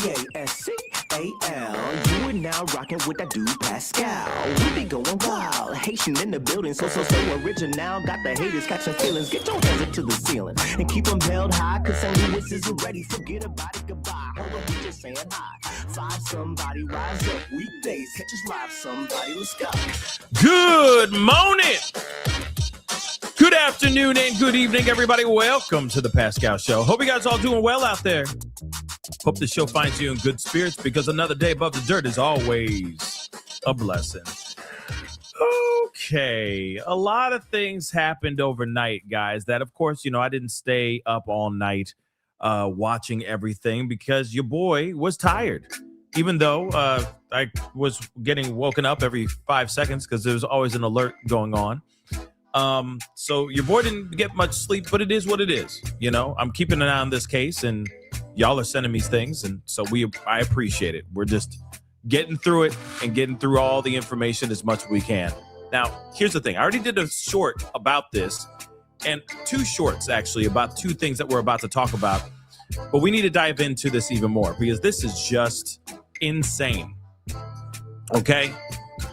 Pascal. You are now rocking with that dude Pascal. We be going wild, Haitian in the building, so original. Got the haters catching feelings. Get your hands up to the ceiling and keep them held high, cause St. Louis isn't ready. Forget about it, goodbye. Hold on, we just saying hi. Five somebody, rise up. Weekdays, catch us live, somebody. Let's go. Good morning. Good afternoon and good evening, everybody. Welcome to the Pascal Show. Hope you guys all doing well out there. Hope the show finds you in good spirits, because another day above the dirt is always a blessing. Okay, a lot of things happened overnight, guys, that, of course, I didn't stay up all night watching everything because your boy was tired, even though I was getting woken up every 5 seconds because there was always an alert going on. So your boy didn't get much sleep, but it is what it is. I'm keeping an eye on this case, and y'all are sending me things, and so I appreciate it. We're just getting through it and getting through all the information as much as we can. Now, here's the thing. I already did a short about this, and 2 shorts, actually, about 2 things that we're about to talk about. But we need to dive into this even more, because this is just insane. Okay?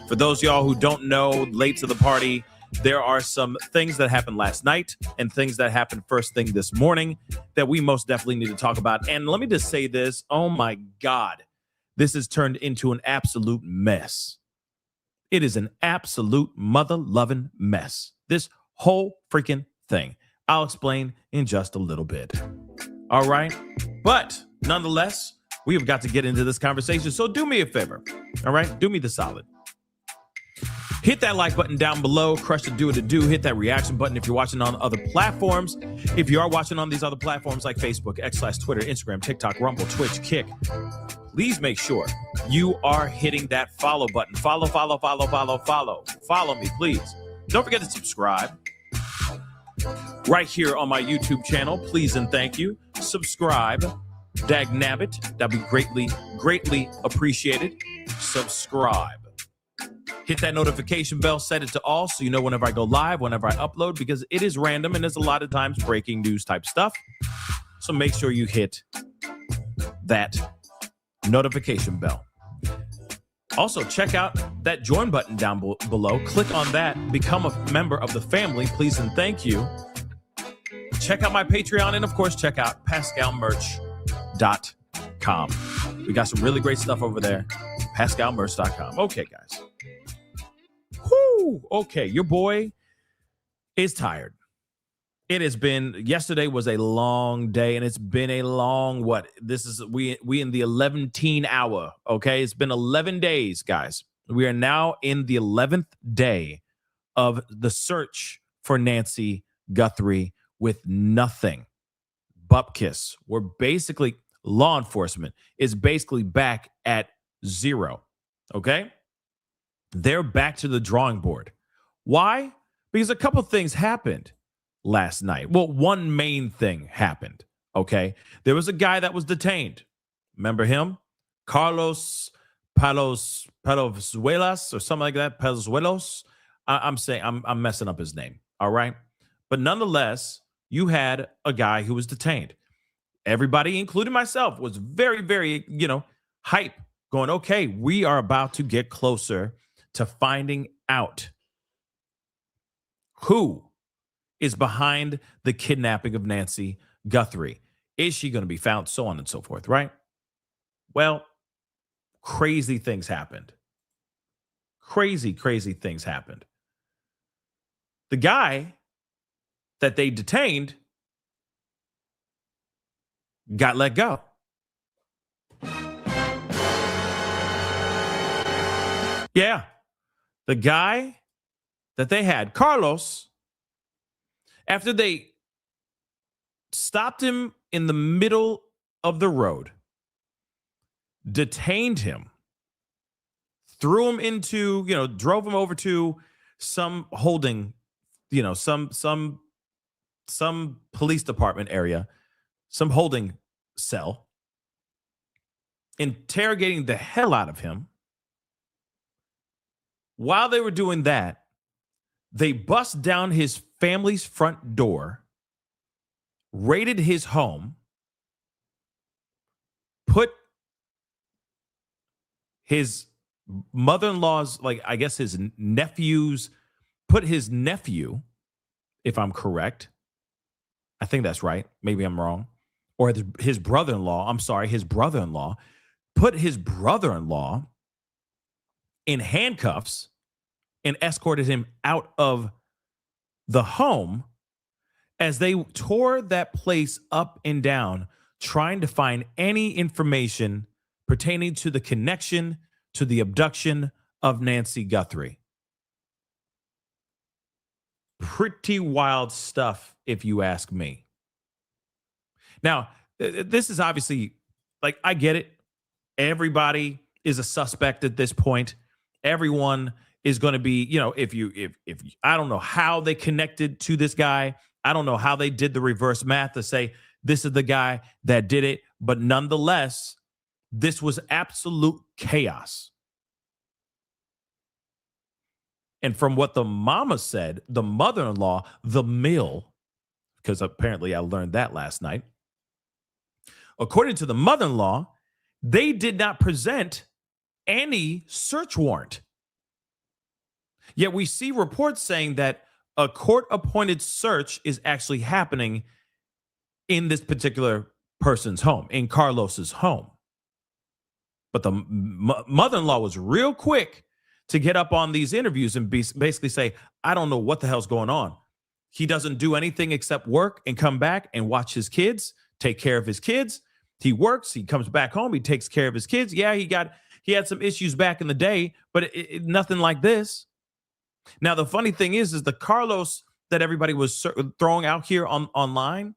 For those of y'all who don't know, late to the party, there are some things that happened last night and things that happened first thing this morning that we most definitely need to talk about. And let me just say this. Oh, my God. This has turned into an absolute mess. It is an absolute mother-loving mess. This whole freaking thing. I'll explain in just a little bit. All right? But nonetheless, we have got to get into this conversation. So do me a favor. All right? Do me the solid. Hit that like button down below. Crush the do it to do. Hit that reaction button if you're watching on other platforms. If you are watching on these other platforms like Facebook, X/Twitter, Instagram, TikTok, Rumble, Twitch, Kick, please make sure you are hitting that follow button. Follow me, please. Don't forget to subscribe right here on my YouTube channel. Please and thank you. Subscribe. Dagnabbit. That'd be greatly appreciated. Subscribe. Hit that notification bell, set it to all so you know whenever I go live, whenever I upload, because it is random and there's a lot of times breaking news type stuff. So make sure you hit that notification bell. Also, check out that join button down below. Click on that. Become a member of the family, please and thank you. Check out my Patreon, and of course, check out pascalmerch.com. We got some really great stuff over there. pascalmerch.com. Okay, guys. Whoo! Okay, your boy is tired. Yesterday was a long day, and it's been a long, we in the 11th hour, okay? It's been 11 days, guys. We are now in the 11th day of the search for Nancy Guthrie with nothing. Bupkis. Law enforcement is basically back at zero, okay? They're back to the drawing board. Why? Because a couple things happened last night. Well, one main thing happened, okay? There was a guy that was detained. Remember him? Carlos Palazuelos or something like that. Palazuelos. I'm messing up his name, all right? But nonetheless, you had a guy who was detained. Everybody, including myself, was very, very, hype, going, okay, we are about to get closer to finding out who is behind the kidnapping of Nancy Guthrie. Is she going to be found? So on and so forth, right? Well, crazy things happened. Crazy things happened. The guy that they detained got let go. Yeah. The guy that they had, Carlos, after they stopped him in the middle of the road, detained him, threw him into, drove him over to some holding, some police department area, some holding cell, interrogating the hell out of him. While they were doing that, they bust down his family's front door, raided his home, put his mother-in-law's, like, I guess his nephew's, put his nephew, if I'm correct, I think that's right, maybe I'm wrong, or his brother-in-law, I'm sorry, his brother-in-law, put his brother-in-law in handcuffs and escorted him out of the home as they tore that place up and down, trying to find any information pertaining to the connection to the abduction of Nancy Guthrie. Pretty wild stuff, if you ask me. Now, this is obviously, like, I get it. Everybody is a suspect at this point. Everyone is going to be, if I don't know how they connected to this guy. I don't know how they did the reverse math to say this is the guy that did it. But nonetheless, this was absolute chaos. And from what the mama said, the mother-in-law, the mill, because apparently I learned that last night. According to the mother-in-law, they did not present any search warrant. Yet we see reports saying that a court-appointed search is actually happening in this particular person's home, in Carlos's home. But the mother-in-law was real quick to get up on these interviews and basically say, I don't know what the hell's going on. He doesn't do anything except work and come back and watch his kids, take care of his kids. He works, he comes back home, he takes care of his kids. Yeah, he had some issues back in the day, but nothing like this. Now, the funny thing is the Carlos that everybody was throwing out here online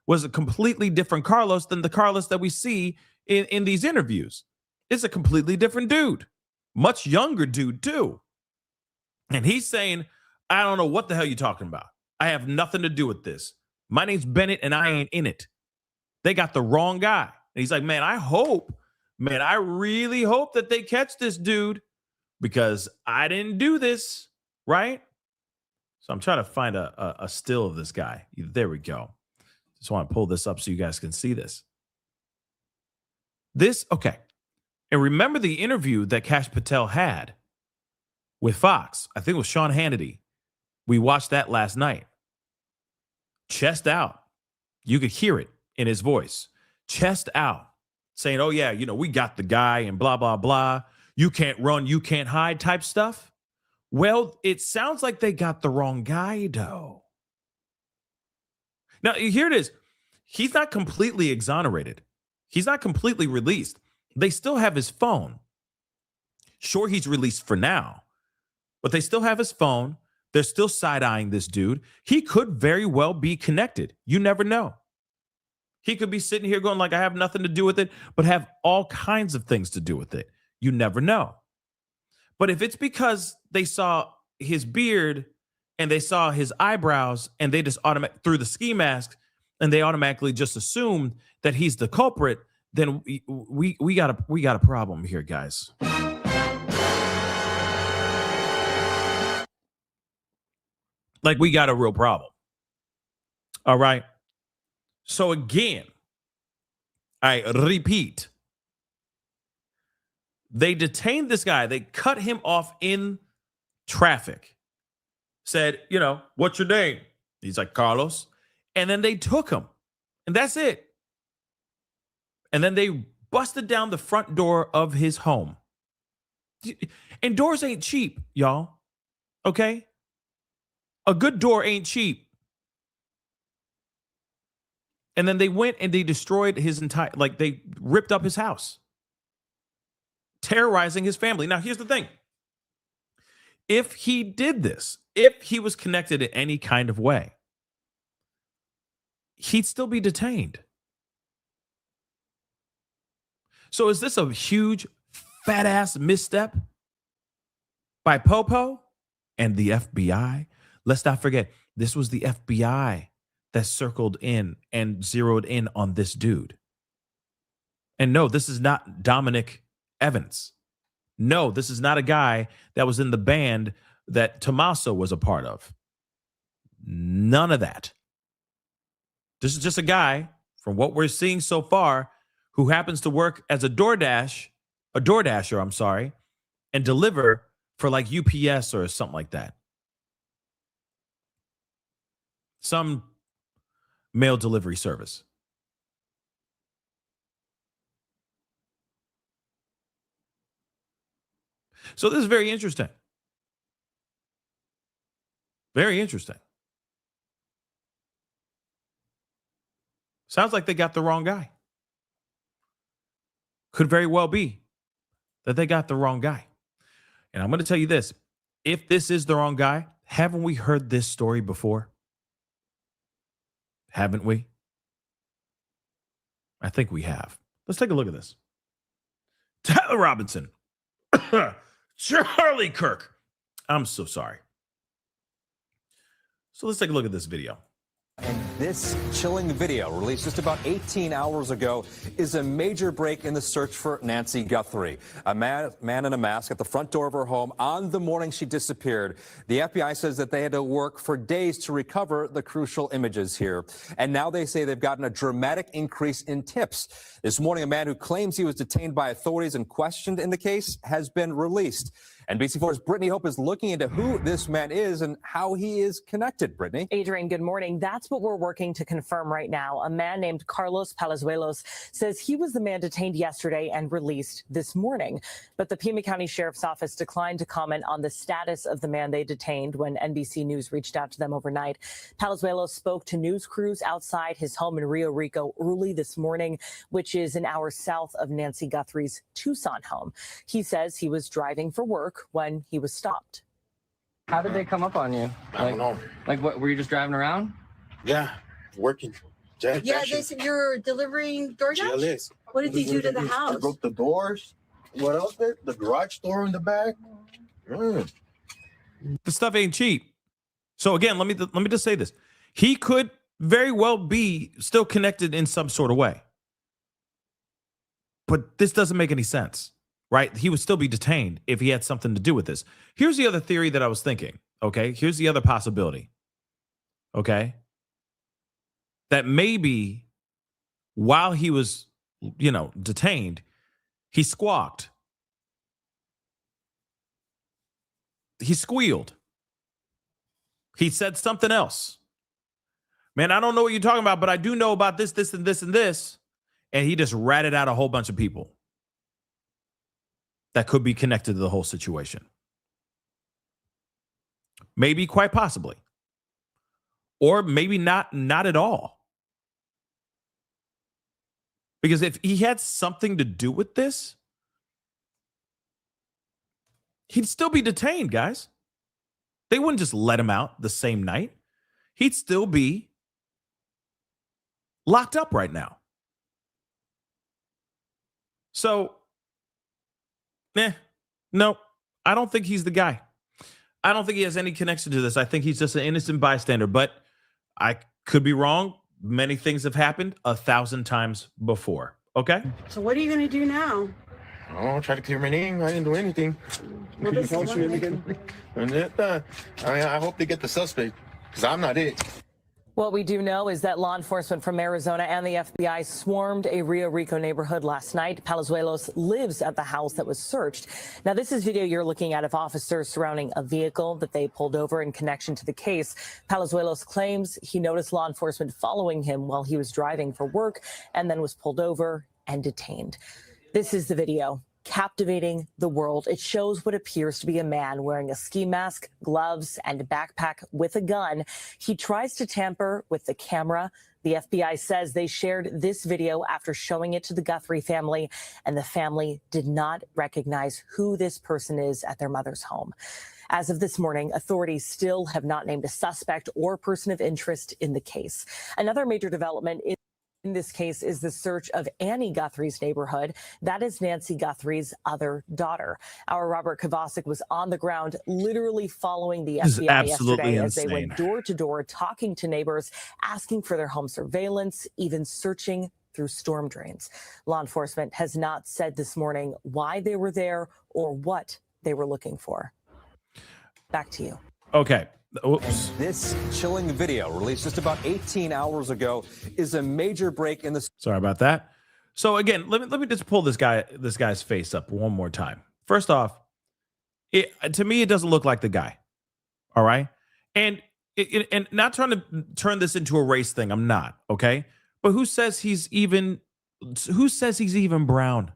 was a completely different Carlos than the Carlos that we see in these interviews. It's a completely different dude. Much younger dude, too. And he's saying, I don't know what the hell you're talking about. I have nothing to do with this. My name's Bennett, and I ain't in it. They got the wrong guy. And he's like, I really hope that they catch this dude because I didn't do this, right? So I'm trying to find a still of this guy. There we go. Just want to pull this up so you guys can see this. Okay. And remember the interview that Kash Patel had with Fox. I think it was Sean Hannity. We watched that last night. Chest out. You could hear it in his voice. Chest out. Saying, oh, yeah, we got the guy and blah, blah, blah. You can't run, you can't hide type stuff. Well, it sounds like they got the wrong guy, though. Now, here it is. He's not completely exonerated. He's not completely released. They still have his phone. Sure, he's released for now, but they still have his phone. They're still side-eyeing this dude. He could very well be connected. You never know. He could be sitting here going like, I have nothing to do with it, but have all kinds of things to do with it. You never know. But if it's because they saw his beard and they saw his eyebrows and they just through the ski mask and they automatically just assumed that he's the culprit, then we got a problem here, guys. Like, we got a real problem. All right. So again, I repeat, they detained this guy. They cut him off in traffic. Said, what's your name? He's like, Carlos. And then they took him. And that's it. And then they busted down the front door of his home. And doors ain't cheap, y'all. Okay? A good door ain't cheap. And then they went and they destroyed his they ripped up his house, terrorizing his family. Now, here's the thing. If he did this, if he was connected in any kind of way, he'd still be detained. So is this a huge, fat-ass misstep by Popo and the FBI? Let's not forget, this was the FBI that circled in and zeroed in on this dude. And no, this is not Dominic Evans. No, this is not a guy that was in the band that Tommaso was a part of. None of that. This is just a guy, from what we're seeing so far, who happens to work as a DoorDash a DoorDasher, I'm sorry, and deliver for like UPS or something like that. Some mail delivery service. So this is very interesting. Very interesting. Sounds like they got the wrong guy. Could very well be that they got the wrong guy. And I'm going to tell you this. If this is the wrong guy, haven't we heard this story before? Haven't we? I think we have. Let's take a look at this. Tyler Robinson. Charlie Kirk. I'm so sorry. So let's take a look at this video. And this chilling video, released just about 18 hours ago, is a major break in the search for Nancy Guthrie, a man in a mask at the front door of her home on the morning she disappeared. The FBI says that they had to work for days to recover the crucial images here. And now they say they've gotten a dramatic increase in tips. This morning, a man who claims he was detained by authorities and questioned in the case has been released. NBC4's Brittany Hope is looking into who this man is and how he is connected. Brittany? Adrian, good morning. That's what we're working to confirm right now. A man named Carlos Palazuelos says he was the man detained yesterday and released this morning. But the Pima County Sheriff's Office declined to comment on the status of the man they detained when NBC News reached out to them overnight. Palazuelos spoke to news crews outside his home in Rio Rico early this morning, which is an hour south of Nancy Guthrie's Tucson home. He says he was driving for work when he was stopped. How did they come up on you? I don't know. Like, what, were you just driving around? Yeah, working. Yeah, they said you're delivering DoorDash? GLS. What did they do to the house? They broke the doors. What else? The garage door in the back. The stuff ain't cheap. So again, let me just say this. He could very well be still connected in some sort of way. But this doesn't make any sense, right? He would still be detained if he had something to do with this. Here's the other theory that I was thinking, okay? Here's the other possibility, okay? That maybe while he was, detained, he squawked. He squealed. He said something else. Man, I don't know what you're talking about, but I do know about this, this, and this, and this. And he just ratted out a whole bunch of people that could be connected to the whole situation. Maybe, quite possibly. Or maybe not at all. Because if he had something to do with this, he'd still be detained, guys. They wouldn't just let him out the same night. He'd still be locked up right now. So, no, I don't think he's the guy. I don't think he has any connection to this. I think he's just an innocent bystander, but I could be wrong. Many things have happened 1,000 times before. Okay? So what are you going to do now? Oh, try to clear my name. I didn't do anything. Well, this is I hope they get the suspect, because I'm not it. What we do know is that law enforcement from Arizona and the FBI swarmed a Rio Rico neighborhood last night. Palazuelos lives at the house that was searched. Now, this is video you're looking at of officers surrounding a vehicle that they pulled over in connection to the case. Palazuelos claims he noticed law enforcement following him while he was driving for work and then was pulled over and detained. This is the video. Captivating the world. It shows what appears to be a man wearing a ski mask, gloves, and a backpack with a gun. He tries to tamper with the camera. The FBI says they shared this video after showing it to the Guthrie family, and the family did not recognize who this person is at their mother's home. As of this morning, authorities still have not named a suspect or person of interest in the case. Another major development in this case is the search of Annie Guthrie's neighborhood. That is Nancy Guthrie's other daughter. Our Robert Kovacic was on the ground, literally following the FBI yesterday as they went door to door, talking to neighbors, asking for their home surveillance, even searching through storm drains. Law enforcement has not said this morning why they were there or what they were looking for. Back to you. Okay. Oops. This chilling video, released just about 18 hours ago, is a major break in the... Sorry about that. So again, let me just pull this guy's face up one more time. First off, to me, it doesn't look like the guy. All right. And and not trying to turn this into a race thing. I'm not. Okay. But who says he's even brown?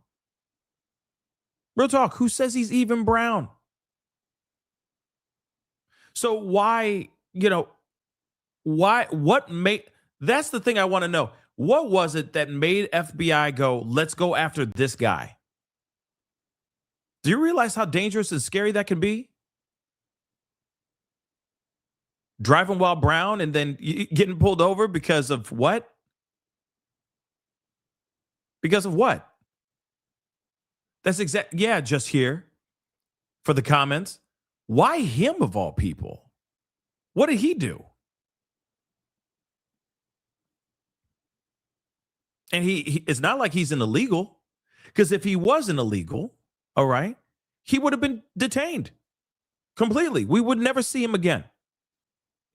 Real talk. Who says he's even brown? So why, what made, that's the thing I want to know. What was it that made FBI go, let's go after this guy? Do you realize how dangerous and scary that can be? Driving while brown and then getting pulled over because of what? Because of what? That's yeah, just here for the comments. Why him of all people? What did he do? And it's not like he's an illegal, because if he was an illegal, all right, he would have been detained completely. We would never see him again.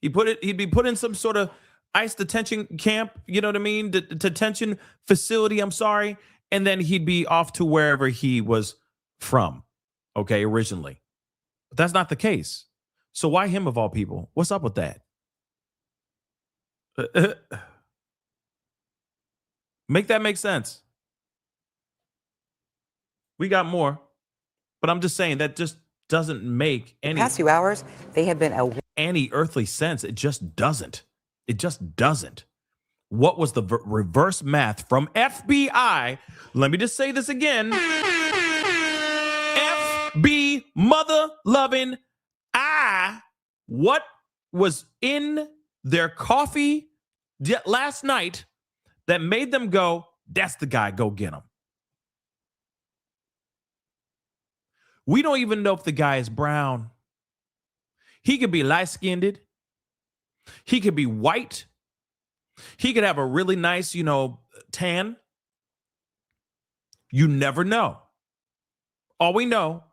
He'd be put in some sort of ICE detention camp, you know what I mean? Detention facility, I'm sorry. And then he'd be off to wherever he was from, okay, originally. But that's not the case. So why him of all people? What's up with that? Make that make sense. We got more, but I'm just saying that just doesn't make any past few hours, they have been any earthly sense. It just doesn't. It just doesn't. What was the reverse math from FBI? Let me just say this again. FB mother loving what was in their coffee last night that made them go, that's the guy, go get him. We don't even know if the guy is brown. He could be light-skinned. He could be white. He could have a really nice, tan. You never know. All we know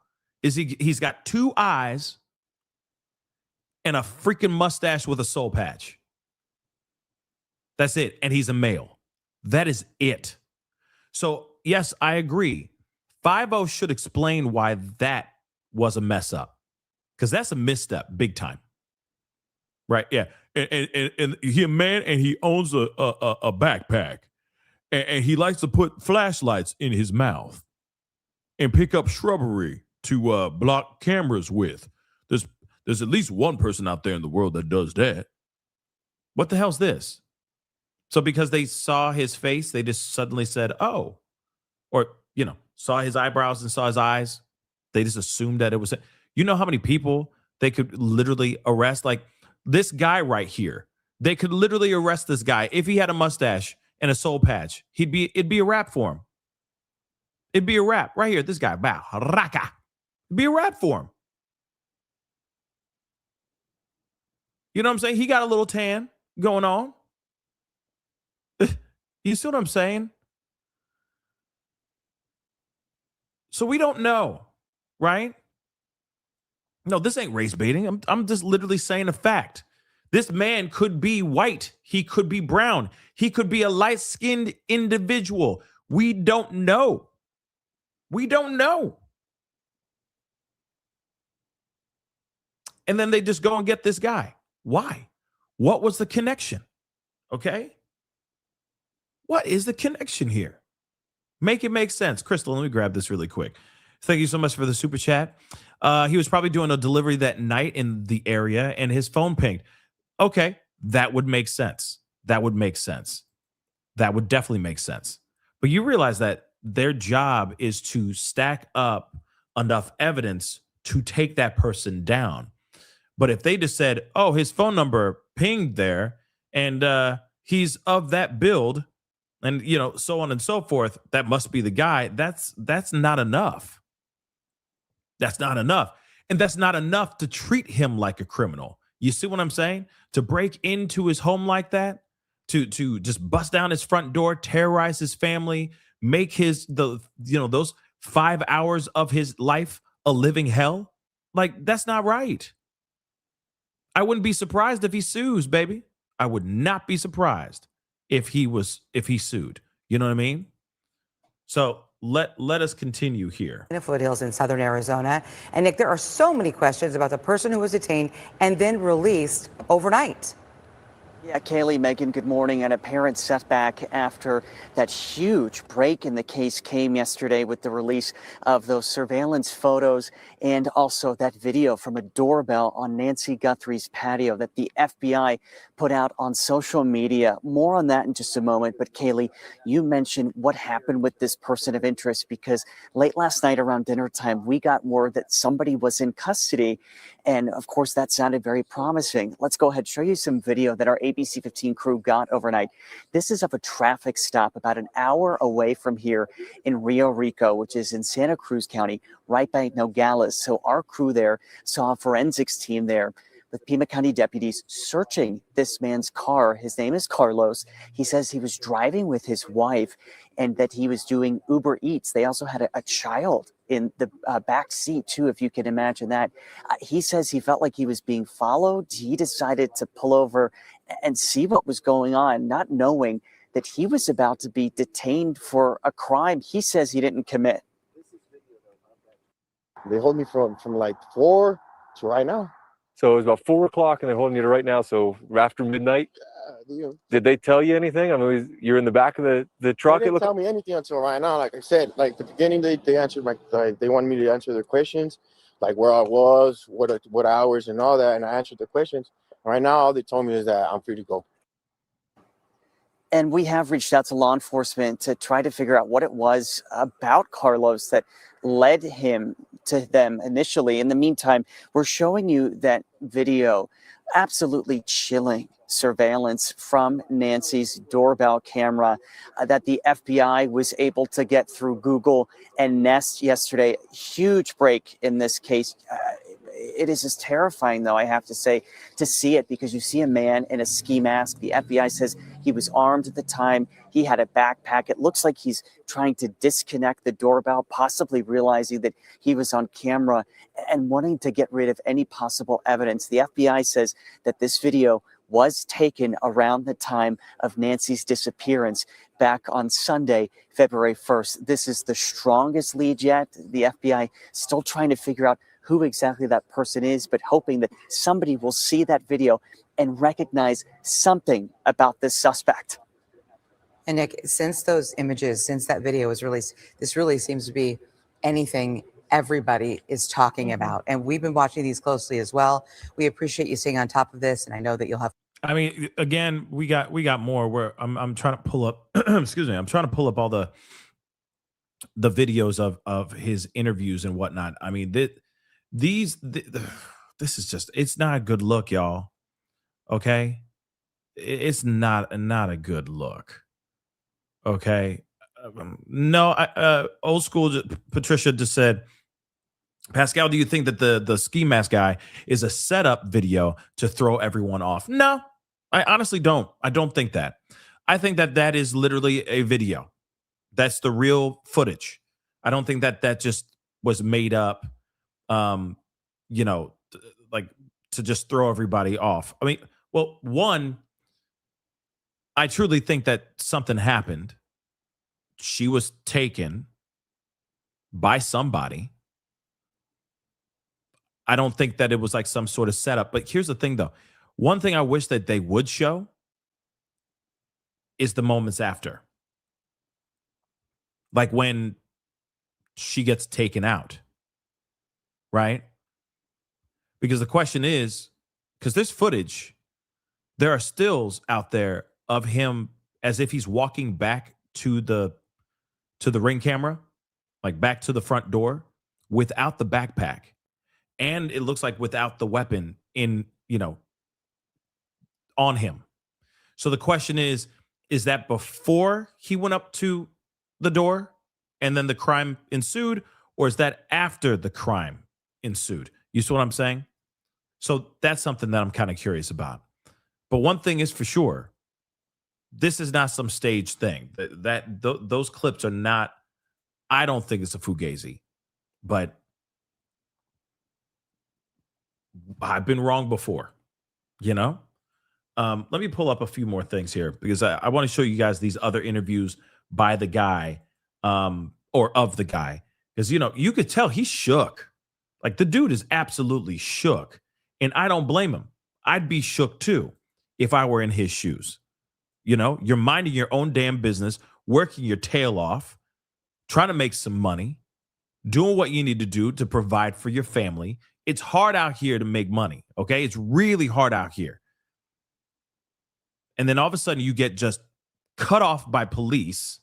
is he's got two eyes and a freaking mustache with a soul patch. That's it. And he's a male. That is it. So, yes, I agree. 5-0 should explain why that was a mess up, because that's a misstep big time. Right? Yeah. And he a man, and he owns a backpack, and he likes to put flashlights in his mouth and pick up shrubbery to block cameras with. There's at least one person out there in the world that does that. What the hell's this? So because they saw his face, they just suddenly said, oh, or, saw his eyebrows and saw his eyes. They just assumed that it was, you know how many people they could literally arrest? Like this guy right here, they could literally arrest this guy. If he had a mustache and a soul patch, it'd be a rap for him. It'd be a rap right here. This guy, bow, raka. It'd be a rap for him. You know what I'm saying? He got a little tan going on. You see what I'm saying? So we don't know, right? No, this ain't race baiting. I'm just literally saying a fact. This man could be white. He could be brown. He could be a light-skinned individual. We don't know. We don't know. And then they just go and get this guy. Why? What was the connection? Okay? What is the connection here? Make it make sense. Crystal, let me grab this really quick. Thank you so much for the super chat. He was probably doing a delivery that night in the area and his phone pinged. Okay, that would make sense. That would make sense. That would definitely make sense. But you realize that their job is to stack up enough evidence to take that person down. But if they just said, oh, his phone number pinged there and he's of that build and, so on and so forth, that must be the guy. That's not enough. That's not enough. And that's not enough to treat him like a criminal. You see what I'm saying? To break into his home like that, to just bust down his front door, terrorize his family, make those 5 hours of his life a living hell. Like, that's not right. I wouldn't be surprised if he sues, baby. I would not be surprised if he sued. You know what I mean? So let us continue here. In the foothills in southern Arizona. And Nick, there are so many questions about the person who was detained and then released overnight. Yeah, Kaylee, Megan, good morning. An apparent setback after that huge break in the case came yesterday with the release of those surveillance photos and also that video from a doorbell on Nancy Guthrie's patio that the FBI put out on social media. More on that in just a moment. But Kaylee, you mentioned what happened with this person of interest because late last night around dinner time, we got word that somebody was in custody. And of course, that sounded very promising. Let's go ahead and show you some video that our ABC 15 crew got overnight. This is of a traffic stop about an hour away from here in Rio Rico, which is in Santa Cruz County, right by Nogales. So our crew there saw a forensics team there with Pima County deputies searching this man's car. His name is Carlos. He says he was driving with his wife and that he was doing Uber Eats. They also had a child in the back seat, too, if you can imagine that. He says he felt like he was being followed. He decided to pull over and see what was going on, not knowing that he was about to be detained for a crime he says he didn't commit. They hold me from like 4 to right now. So it was about 4 o'clock and they're holding you to right now. So after midnight, did they tell you anything? I mean, you're in the back of the truck. They didn't tell me anything until right now. Like I said, like the beginning, they answered they wanted me to answer their questions, like where I was, what hours and all that. And I answered the questions. Right now, all they told me is that I'm free to go. And we have reached out to law enforcement to try to figure out what it was about Carlos that led him to them initially. In the meantime, we're showing you that video, absolutely chilling surveillance from Nancy's doorbell camera that the FBI was able to get through Google and Nest yesterday. Huge break in this case. It is just terrifying, though, I have to say, to see it because you see a man in a ski mask. The FBI says he was armed at the time. He had a backpack. It looks like he's trying to disconnect the doorbell, possibly realizing that he was on camera and wanting to get rid of any possible evidence. The FBI says that this video was taken around the time of Nancy's disappearance back on Sunday, February 1st. This is the strongest lead yet. The FBI still trying to figure out who exactly that person is, but hoping that somebody will see that video and recognize something about this suspect. And Nick, since those images, since that video was released, this really seems to be anything everybody is talking about. And we've been watching these closely as well. We appreciate you staying on top of this. And I know that you'll have. I mean, again, we got more where I'm trying to pull up, excuse me, I'm trying to pull up all the videos of his interviews and whatnot. I mean, this is just, it's not a good look, y'all. Okay. It's not a good look. Okay. No, old school Patricia just said, Pascal, do you think that the ski mask guy is a setup video to throw everyone off? No, I honestly don't. I don't think that. I think that is literally a video. That's the real footage. I don't think that just was made up, like to just throw everybody off. I mean, well, one, I truly think that something happened. She was taken by somebody. I don't think that it was like some sort of setup. But here's the thing, though. One thing I wish that they would show is the moments after. Like when she gets taken out, right? Because the question is, because there's footage, there are stills out there of him as if he's walking back to the ring camera, like back to the front door without the backpack. And it looks like without the weapon on him. So the question is that before he went up to the door and then the crime ensued, or is that after the crime ensued? You see what I'm saying? So that's something that I'm kind of curious about. But one thing is for sure, this is not some staged thing. Those clips are not, I don't think it's a fugazi, but I've been wrong before, Let me pull up a few more things here because I want to show you guys these other interviews by the guy or of the guy, because you could tell he's shook. Like, the dude is absolutely shook, and I don't blame him. I'd be shook too if I were in his shoes. You're minding your own damn business, working your tail off, trying to make some money, doing what you need to do to provide for your family. It's hard out here to make money, okay? It's really hard out here. And then all of a sudden you get just cut off by police,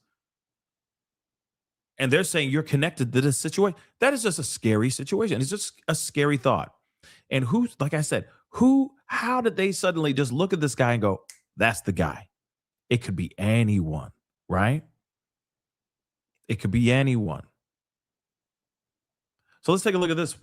and they're saying you're connected to this situation. That is just a scary situation. It's just a scary thought. And like I said, how did they suddenly just look at this guy and go, that's the guy? It could be anyone, right? It could be anyone. So let's take a look at this.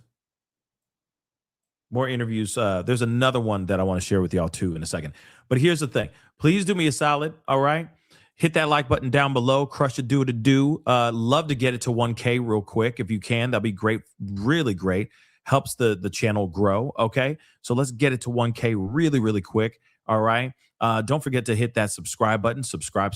More interviews. There's another one that I want to share with y'all too in a second. But here's the thing. Please do me a solid, all right? Hit that like button down below. Crush it, do it, do. Love to get it to 1K real quick if you can. That'd be great. Really great. Helps the channel grow, okay? So let's get it to 1K really, really quick, all right? Don't forget to hit that subscribe button. Subscribe.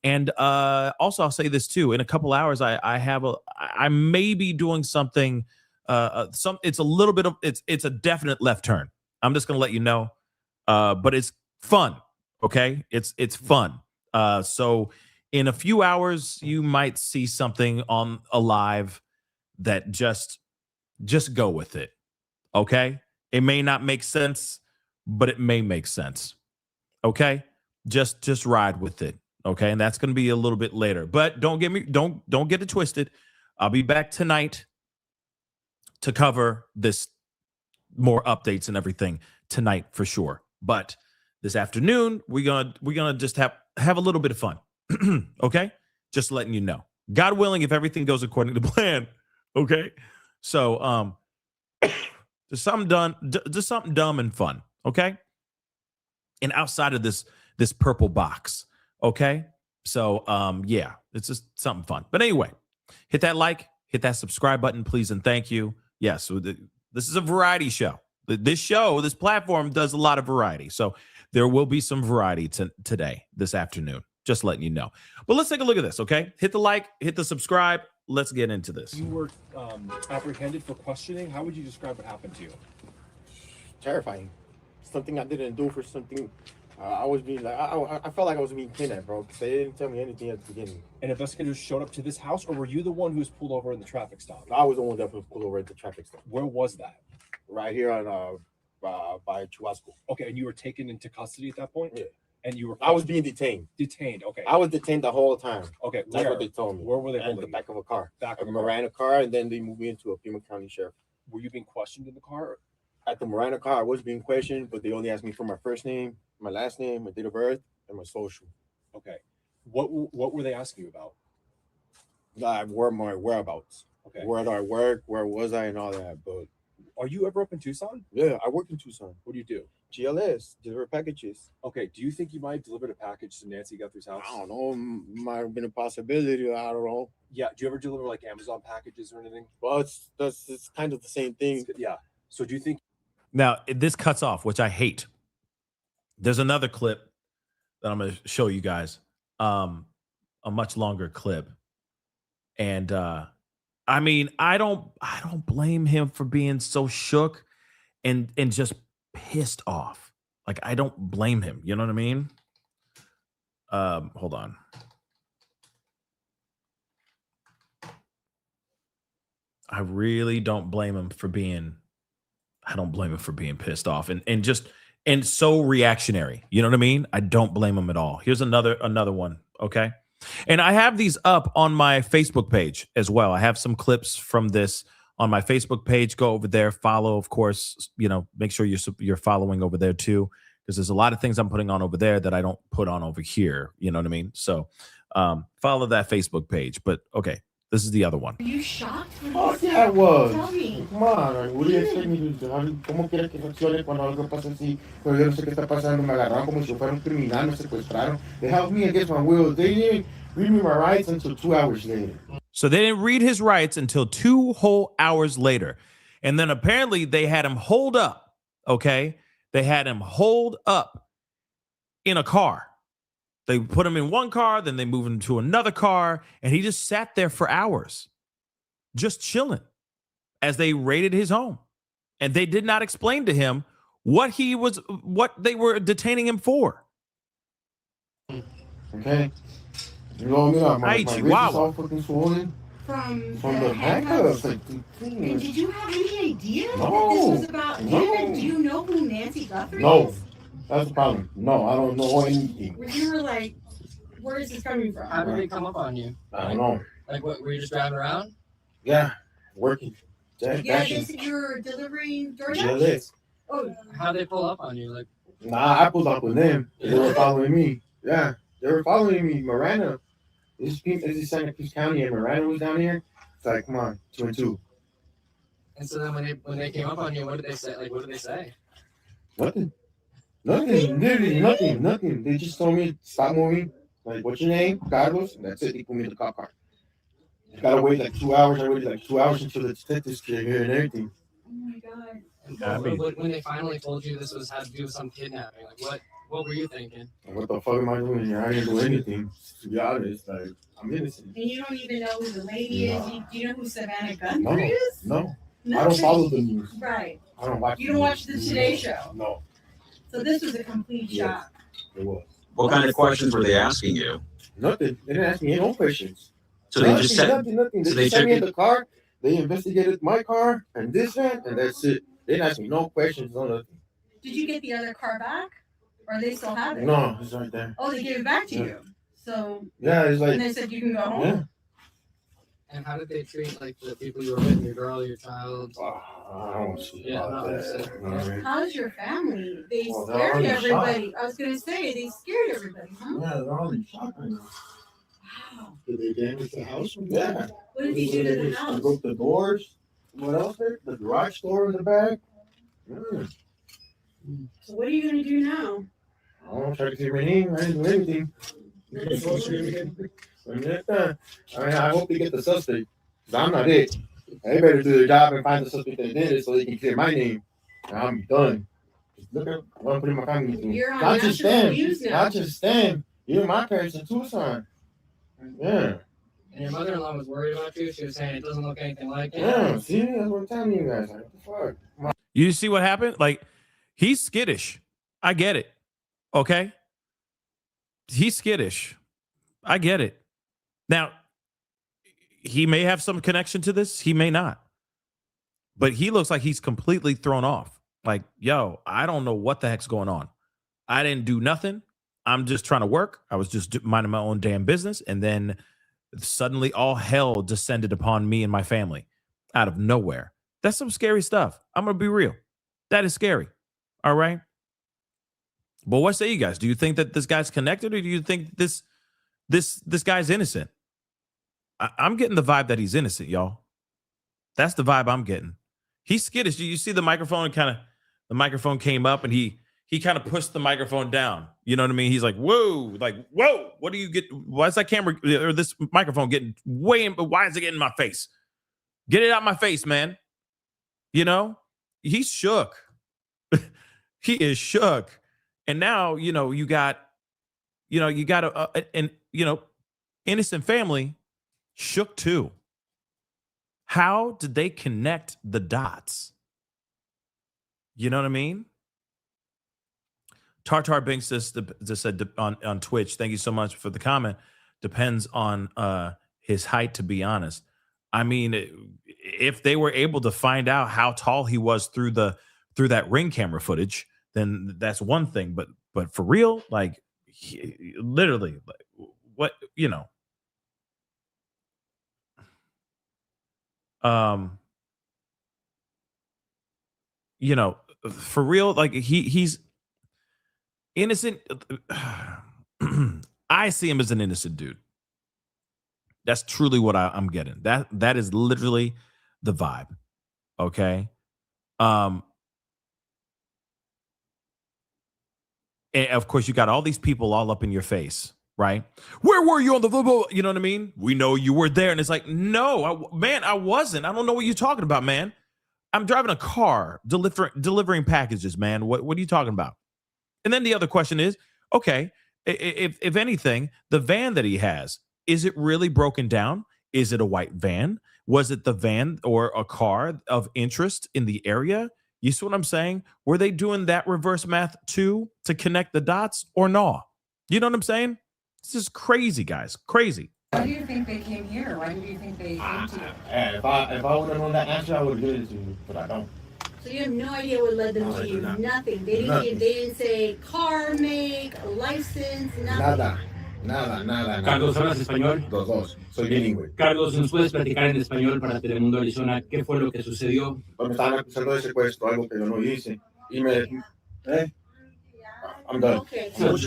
And also, I'll say this too. In a couple hours, I may be doing something. It's a little bit of it's a definite left turn. I'm just gonna let you know. But it's fun. Okay, it's fun. So in a few hours, you might see something on a live that just go with it. Okay, it may not make sense, but it may make sense. Okay, just ride with it. Okay, and that's going to be a little bit later. But don't get it twisted. I'll be back tonight to cover this, more updates and everything tonight for sure. But this afternoon we're gonna just have a little bit of fun. Okay, just letting you know. God willing, if everything goes according to plan. Okay, so just something dumb and fun. Okay. And outside of this purple box, okay? So, yeah, it's just something fun. But anyway, hit that like, hit that subscribe button, please, and thank you. Yes, so this is a variety show. This platform does a lot of variety. So there will be some variety today, this afternoon, just letting you know. But let's take a look at this, okay? Hit the like, hit the subscribe. Let's get into this. You were apprehended for questioning. How would you describe what happened to you? Terrifying. Something I didn't do for something. I was being like, I felt like I was being kidnapped, bro. Because they didn't tell me anything at the beginning. And investigators showed up to this house, or were you the one who was pulled over in the traffic stop? I was the one that was pulled over at the traffic stop. Where was that? Right here on by Chubasco. Okay, and you were taken into custody at that point? Yeah. And you were. I was being detained. Detained. Okay. I was detained the whole time. Okay. That's what they told me. Where were they At holding the you? back of a car. Back of a a Marana car, and then they moved me into a Pima County Sheriff. Were you being questioned in the car? At the Marana car, I was being questioned, but they only asked me for my first name, my last name, my date of birth, and my social. Okay. What were they asking you about? Where my whereabouts. Okay. Where do I work? Where was I, and all that. But are you ever up in Tucson? Yeah, I work in Tucson. What do you do? GLS, deliver packages. Okay. Do you think you might have delivered a package to Nancy Guthrie's house? I don't know. Might have been a possibility. I don't know. Yeah. Do you ever deliver like Amazon packages or anything? Well, it's kind of the same thing. Yeah. So do you think? Now, this cuts off, which I hate. There's another clip that I'm going to show you guys, a much longer clip. And I mean, I don't blame him for being so shook and just pissed off. Like, I don't blame him. You know what I mean? Hold on. I really don't blame him for being pissed off and so reactionary. You know what I mean? I don't blame him at all. Here's another one. Okay. And I have these up on my Facebook page as well. I have some clips from this on my Facebook page. Go over there, follow, of course, make sure you're following over there too, because there's a lot of things I'm putting on over there that I don't put on over here. You know what I mean? So follow that Facebook page. But okay, this is the other one. Are you shocked? Oh, yeah, I was. Tell me. Come on, what do you expect me to do? ¿Cómo quiere que reaccione cuando algo pasa así? Pero yo no sé qué está pasando. Me agarraron como si fuera un criminal, me secuestraron. They held me against my will. They didn't read me my rights until 2 hours later. So they didn't read his rights until 2 whole hours later. And then apparently they had him hold up, okay? They had him hold up in a car They put him in one car, then they move him to another car, and he just sat there for hours, just chilling as they raided his home. And they did not explain to him what they were detaining him for. Okay. You know what I mean? My wrist is all fucking swollen. From the handcuffs. Like, and did you have any idea that No. this was about No. him? Do you know who Nancy Guthrie No. is? That's the problem. No, I don't know anything. You were like, where is this coming from? How did they come up on you? I don't know. Like, what, were you just driving around? Yeah, working. Yeah, they said you were delivering DoorDash? Yes. Oh, How'd they pull up on you? Like, Nah, I pulled up with them. They were following me. Yeah, they were following me. Miranda. This is Santa Cruz County, and Miranda was down here. It's like, come on, 2 and 2. and so then when they came up on you, what did they say? Like, what did they say? Nothing. Literally nothing. They just told me, stop moving. Like, what's your name? Carlos. And that's it. They put me in the cop car. I gotta wait like 2 hours. I waited like 2 hours until the detectives came here and everything. oh my God. And when they finally told you this had to do with some kidnapping, like, what were you thinking? What the fuck am I doing here? I didn't do anything. To be honest, like, I'm innocent. And you don't even know who the lady is? Do you know who Savannah Guthrie No, is? no. Nothing. I don't follow the news. Right. I don't watch. You don't watch the Today Show? No. So this was a complete shock. It was. What kind of questions were they asking you? Nothing. They didn't ask me no questions. So they just said nothing. They so they just sent me in took the car. They investigated my car and this and that's it. They didn't ask me no questions, no nothing. Did you get the other car back? Or they still have it? No, it's right there. Oh, they gave it back to you. So Yeah, it's like. and they said you can go home? Yeah. And how did they treat like the people you were with, your girl, your child? I don't see Yeah, about no, that. You know what I mean? How's your family? They Well, they're scared all in everybody. I was gonna say they scared everybody, huh? Yeah, they're all in shock right now. Wow. Did they damage the house? Yeah. What did you do to the They house? broke the doors. What else there? The garage door in the back. Yeah. So what are you gonna do now? I don't try to keep my name. I didn't do anything. I hope they get the suspect. 'Cause I'm not it. They better do their job and find the suspect that did it so they can clear my name. And I'm done. Look at what I'm putting my family through. You're on Not just national them. news now. Not just them. Even my parents in Tucson. Yeah. And your mother-in-law was worried about you. She was saying it doesn't look anything like it. Yeah. See, that's what I'm telling you guys. Like, what the fuck? You see what happened? Like, he's skittish. I get it. Okay? He's skittish. I get it. Now, he may have some connection to this. He may not. But he looks like he's completely thrown off. Like, yo, I don't know what the heck's going on. I didn't do nothing. I'm just trying to work. I was just minding my own damn business. And then suddenly all hell descended upon me and my family out of nowhere. That's some scary stuff. I'm going to be real. That is scary. All right. But what say you guys? Do you think that this guy's connected, or do you think this guy's innocent? I'm getting the vibe that he's innocent, y'all. That's the vibe I'm getting. He's skittish. You see the microphone the microphone came up and he kind of pushed the microphone down. You know what I mean? He's like, whoa, what do you get? Why is that camera or this microphone getting why is it getting in my face? Get it out my face, man. You know, he's shook. He is shook. And now, you got an innocent family shook too. How did they connect the dots? You know what I mean? Tartar Binks just said on Twitch, thank you so much for the comment. Depends on his height, to be honest. I mean, if they were able to find out how tall he was through that ring camera footage, then that's one thing. But for real, like, literally, like, what, for real, like he's innocent. I see him as an innocent dude. That's truly what I'm getting. That is literally the vibe. Okay. And of course, you got all these people all up in your face, right? Where were you on the football? You know what I mean? We know you were there. And it's like, no, I wasn't. I don't know what you're talking about, man. I'm driving a car, delivering packages, man. What are you talking about? And then the other question is, okay, If anything, the van that he has, is it really broken down? Is it a white van? Was it the van or a car of interest in the area? You see what I'm saying? Were they doing that reverse math too to connect the dots or no? You know what I'm saying? This is crazy, guys. Crazy. Why do you think they came here? Why do you think they came to you? If I would have known that answer, I would have given it to you, but I don't. So you have no idea what led them to you? Nothing. They didn't say car make, license, nothing. Nada. Carlos, ¿hablas español? Los dos. Soy bilingüe. Carlos, ¿nos puedes platicar en español para Telemundo Arizona qué fue lo que sucedió? Me estaban acusando de secuestro, algo que yo no hice. Y me... I'm done. Okay. Carlos,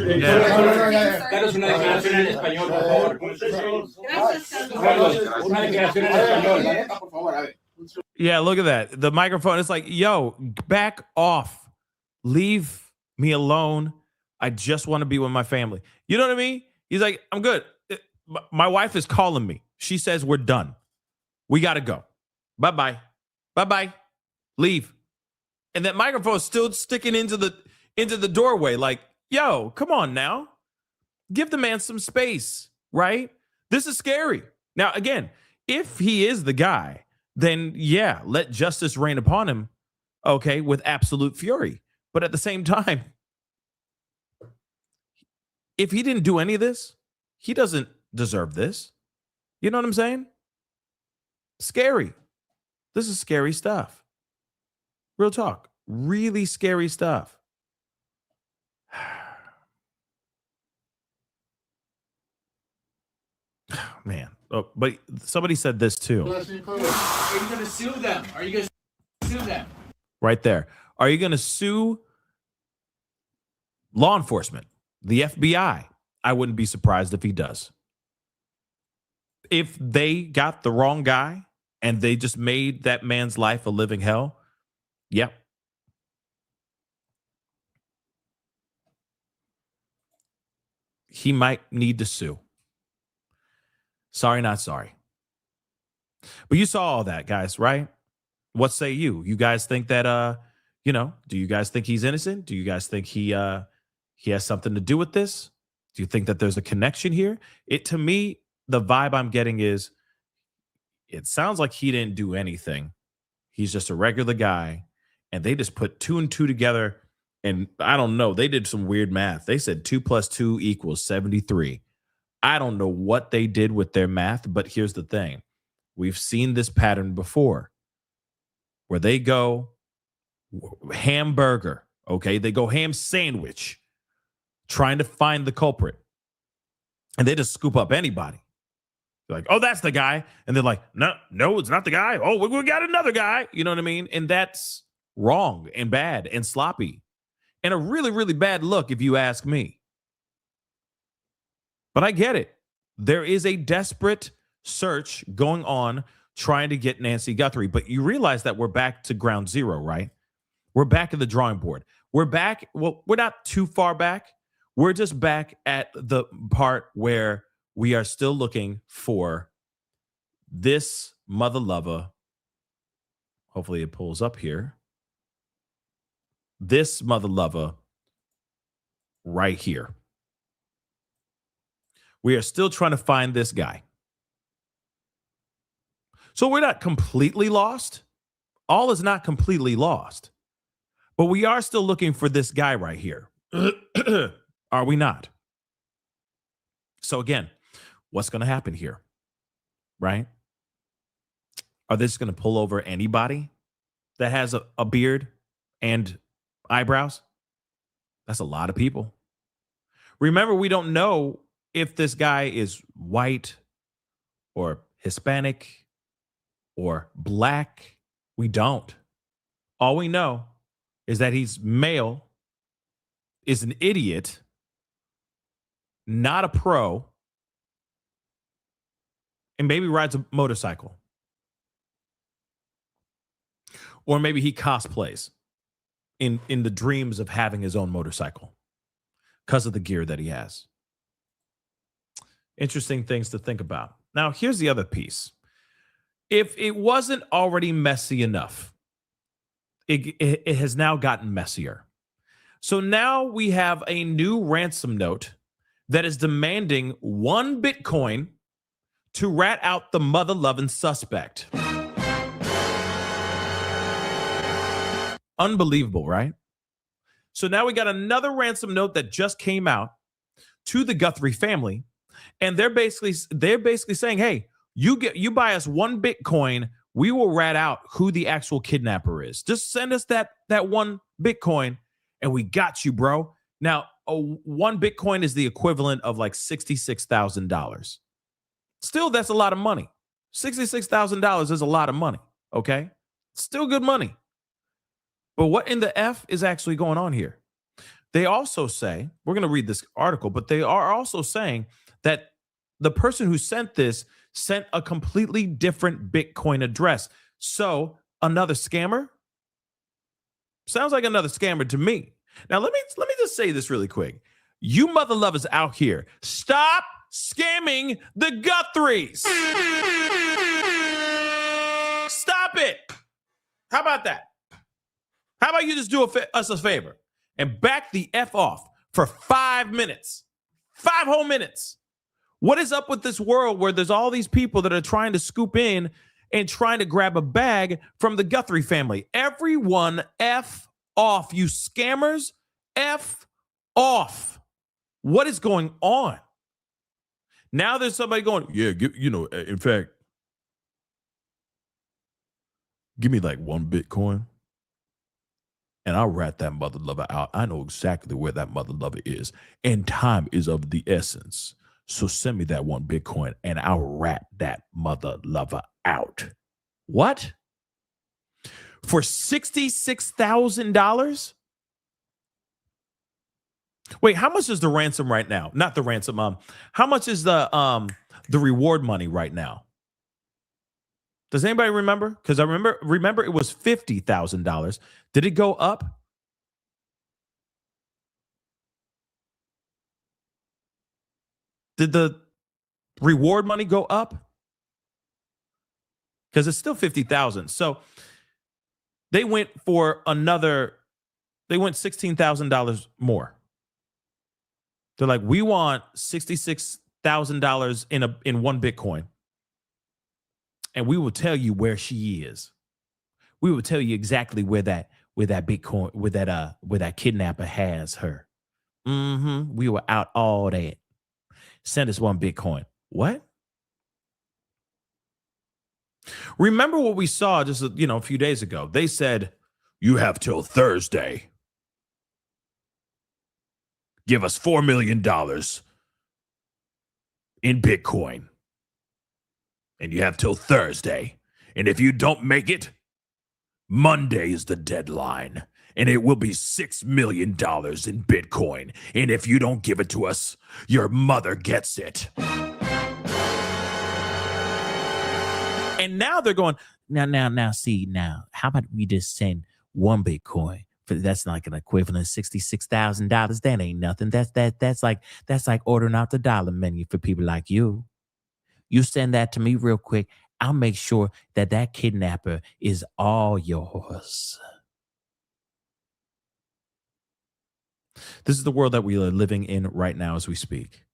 una declaración en español, por favor. Gracias, Carlos, una declaración en español. Por favor, a ver. Yeah, look at that. The microphone is like, yo, back off. Leave me alone. I just want to be with my family. You know what I mean? He's like, I'm good. My wife is calling me. She says we're done. We got to go. Bye-bye. Bye-bye. Leave. And that microphone is still sticking into the doorway. Like, yo, come on now. Give the man some space, right? This is scary. Now, again, if he is the guy, then yeah, let justice reign upon him, okay, with absolute fury. But at the same time, if he didn't do any of this, he doesn't deserve this. You know what I'm saying? Scary. This is scary stuff. Real talk. Really scary stuff. Man. Oh, but somebody said this too. Are you going to sue them? Are you going to sue them? Right there. Are you going to sue law enforcement, the FBI? I wouldn't be surprised if he does. If they got the wrong guy and they just made that man's life a living hell, yep. He might need to sue. Sorry, not sorry. But you saw all that, guys, right? What say you? You guys think that, do you guys think he's innocent? Do you guys think he has something to do with this? Do you think that there's a connection here? To me, the vibe I'm getting is it sounds like he didn't do anything. He's just a regular guy. And they just put 2 and 2 together. And I don't know. They did some weird math. They said 2 + 2 = 73. I don't know what they did with their math, but here's the thing. We've seen this pattern before where they go hamburger, okay? They go ham sandwich trying to find the culprit. And they just scoop up anybody. They're like, oh, that's the guy. And they're like, no, it's not the guy. Oh, we got another guy. You know what I mean? And that's wrong and bad and sloppy and a really, really bad look if you ask me. But I get it. There is a desperate search going on trying to get Nancy Guthrie. But you realize that we're back to ground zero, right? We're back at the drawing board. We're back. Well, we're not too far back. We're just back at the part where we are still looking for this mother lover. Hopefully it pulls up here. This mother lover right here. We are still trying to find this guy. So we're not completely lost. All is not completely lost. But we are still looking for this guy right here. Are we not? So again, what's going to happen here? Right? Are they just going to pull over anybody that has a beard and eyebrows? That's a lot of people. Remember, we don't know if this guy is white or Hispanic or black. We don't. All we know is that he's male, is an idiot, not a pro, and maybe rides a motorcycle. Or maybe he cosplays in the dreams of having his own motorcycle because of the gear that he has. Interesting things to think about. Now, here's the other piece. If it wasn't already messy enough, it has now gotten messier. So now we have a new ransom note that is demanding 1 Bitcoin to rat out the mother-loving suspect. Unbelievable, right? So now we got another ransom note that just came out to the Guthrie family, and they're basically saying, hey, you buy us 1 Bitcoin, we will rat out who the actual kidnapper is. Just send us that 1 Bitcoin and we got you, bro. Now, 1 Bitcoin is the equivalent of like $66,000. Still, that's a lot of money. $66,000 is a lot of money, okay? Still good money. But what in the F is actually going on here? They also say, we're going to read this article, but they are also saying that the person who sent this sent a completely different Bitcoin address. So another scammer? Sounds like another scammer to me. Now, let me just say this really quick. You mother lovers out here, stop scamming the Guthries. Stop it. How about that? How about you just do us a favor and back the F off for 5 minutes? 5 whole minutes. What is up with this world where there's all these people that are trying to scoop in and trying to grab a bag from the Guthrie family? Everyone F off, you scammers. F off. What is going on? Now there's somebody going, yeah, in fact, give me like 1 Bitcoin and I'll rat that mother lover out. I know exactly where that mother lover is, and time is of the essence. So send me that 1 Bitcoin and I'll rat that mother lover out. What? For $66,000? Wait, how much is the ransom right now? Not the ransom. How much is the reward money right now? Does anybody remember? Because I remember it was $50,000. Did it go up? Did the reward money go up? Because it's still $50,000. So they went for they went $16,000 more. They're like, we want $66,000 in 1 Bitcoin. And we will tell you where she is. We will tell you exactly where that Bitcoin, where that kidnapper has her. We were out all that. Send us 1 Bitcoin. What? Remember what we saw just a few days ago? They said, you have till Thursday. Give us $4 million in Bitcoin. And you have till Thursday. And if you don't make it, Monday is the deadline. And it will be $6 million in Bitcoin. And if you don't give it to us, your mother gets it. And now they're going, now, how about we just send 1 Bitcoin? That's like an equivalent of $66,000. That ain't nothing. That's like ordering out the dollar menu for people like you. You send that to me real quick. I'll make sure that kidnapper is all yours. This is the world that we are living in right now as we speak.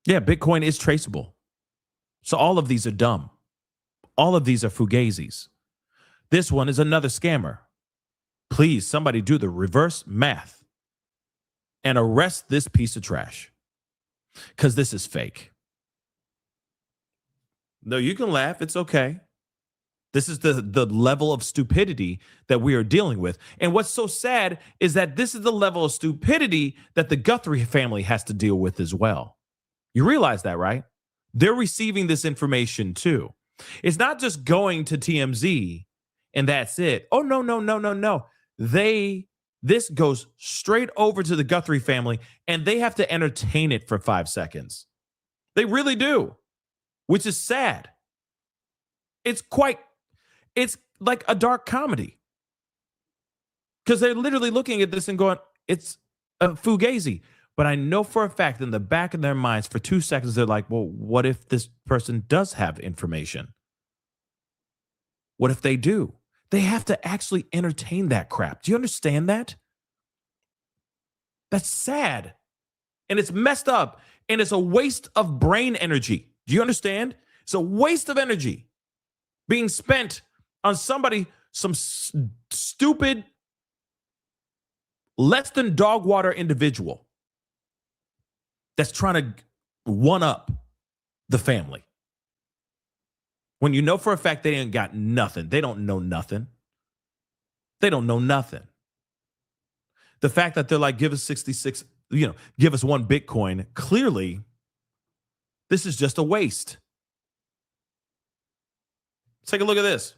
Yeah, Bitcoin is traceable. So all of these are dumb. All of these are fugazis. This one is another scammer. Please, somebody do the reverse math and arrest this piece of trash. Because this is fake. No, you can laugh. It's okay. This is the level of stupidity that we are dealing with. And what's so sad is that this is the level of stupidity that the Guthrie family has to deal with as well. You realize that, right? They're receiving this information too. It's not just going to TMZ and that's it. Oh, no. This goes straight over to the Guthrie family and they have to entertain it for 5 seconds. They really do, which is sad. It's like a dark comedy because they're literally looking at this and going, it's a fugazi. But I know for a fact in the back of their minds for 2 seconds, they're like, well, what if this person does have information? What if they do? They have to actually entertain that crap. Do you understand that? That's sad. And it's messed up. And it's a waste of brain energy. Do you understand? It's a waste of energy being spent on somebody, some stupid, less than dog water individual that's trying to one up the family. When you know for a fact they ain't got nothing. They don't know nothing. They don't know nothing. The fact that they're like, give us 66, give us 1 Bitcoin. Clearly, this is just a waste. Let's take a look at this.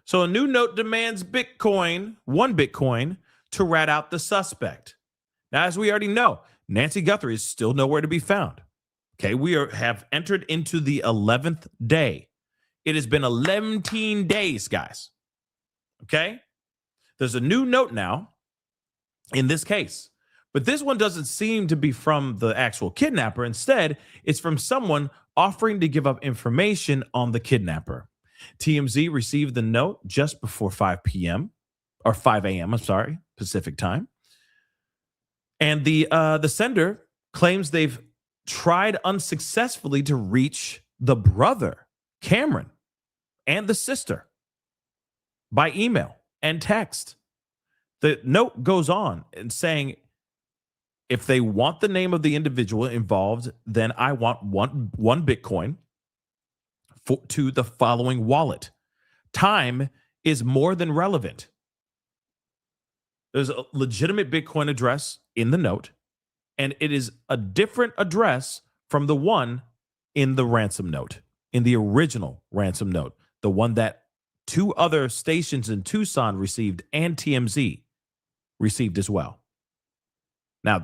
So a new note demands Bitcoin, 1 Bitcoin, to rat out the suspect. Now, as we already know, Nancy Guthrie is still nowhere to be found. Okay, we have entered into the 11th day. It has been 11 days, guys. Okay? There's a new note now in this case. But this one doesn't seem to be from the actual kidnapper. Instead, it's from someone offering to give up information on the kidnapper. TMZ received the note just before 5 p.m. or 5 a.m., I'm sorry, Pacific time. And the sender claims they've tried unsuccessfully to reach the brother, Cameron, and the sister by email and text. The note goes on and saying, if they want the name of the individual involved, then I want one Bitcoin to the following wallet. Time is more than relevant. There's a legitimate Bitcoin address in the note, and it is a different address from the one in the ransom note, in the original ransom note, the one that 2 other stations in Tucson received and TMZ received as well. Now,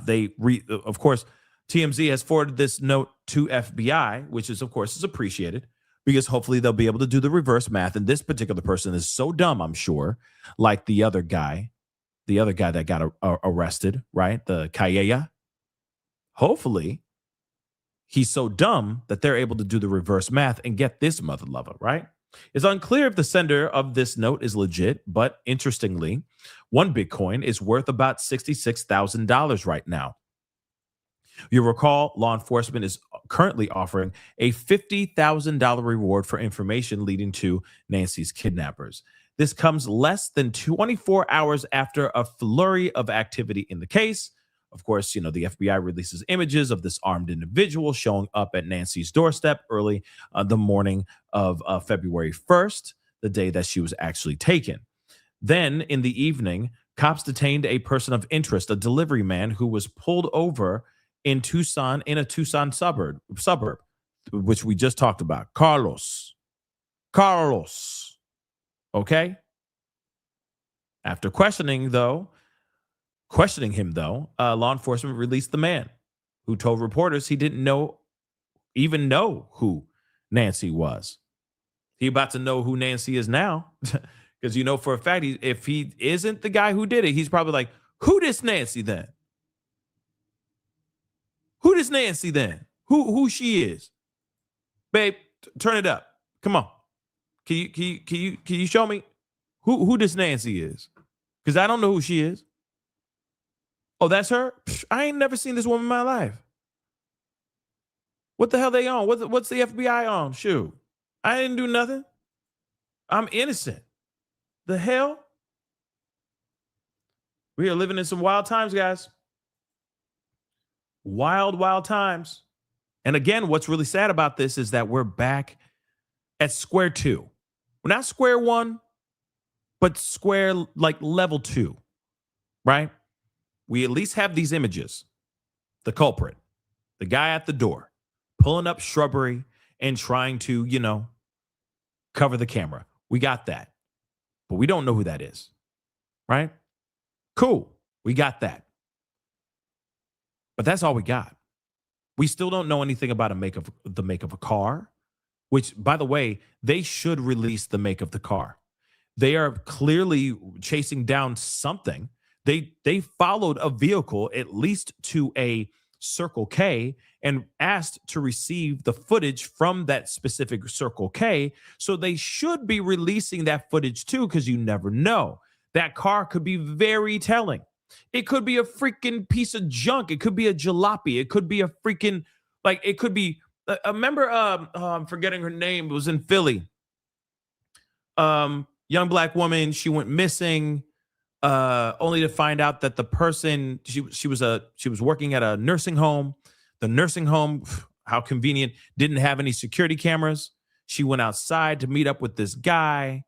of course, TMZ has forwarded this note to FBI, which is, of course, is appreciated because hopefully they'll be able to do the reverse math. And this particular person is so dumb, I'm sure, like the other guy that got arrested, right? The Kayaya. Hopefully, he's so dumb that they're able to do the reverse math and get this mother lover, right? It's unclear if the sender of this note is legit, but interestingly, 1 Bitcoin is worth about $66,000 right now. You'll recall law enforcement is currently offering a $50,000 reward for information leading to Nancy's kidnappers. This comes less than 24 hours after a flurry of activity in the case. Of course, the FBI releases images of this armed individual showing up at Nancy's doorstep early the morning of February 1st, the day that she was actually taken. Then in the evening, cops detained a person of interest, a delivery man who was pulled over in a Tucson suburb, which we just talked about. Carlos. Okay? After questioning him, though, law enforcement released the man who told reporters he didn't even know who Nancy was. He about to know who Nancy is now because for a fact, if he isn't the guy who did it, he's probably like, who this Nancy then? Who this Nancy then? Who she is? Babe, turn it up. Come on. Can you show me who this Nancy is? Because I don't know who she is. Oh, that's her? Psh, I ain't never seen this woman in my life. What the hell they on? What's the FBI on? Shoot. I didn't do nothing. I'm innocent. The hell? We are living in some wild times, guys. Wild times. And again, what's really sad about this is that we're back at square 2. We're not square 1, but square like level 2, right? We at least have these images. The culprit, the guy at the door, pulling up shrubbery and trying to, cover the camera. We got that. But we don't know who that is, right? Cool. We got that. But that's all we got. We still don't know anything about the make of a car, which, by the way, they should release the make of the car. They are clearly chasing down something. They followed a vehicle at least to a Circle K and asked to receive the footage from that specific Circle K. So they should be releasing that footage too, because you never know. That car could be very telling. It could be a freaking piece of junk. It could be a jalopy. It could be a freaking, like, it could be, remember, I'm forgetting her name. It was in Philly. Young black woman, she went missing, only to find out that the person, she was working at a nursing home. The nursing home, how convenient, didn't have any security cameras. She went outside to meet up with this guy.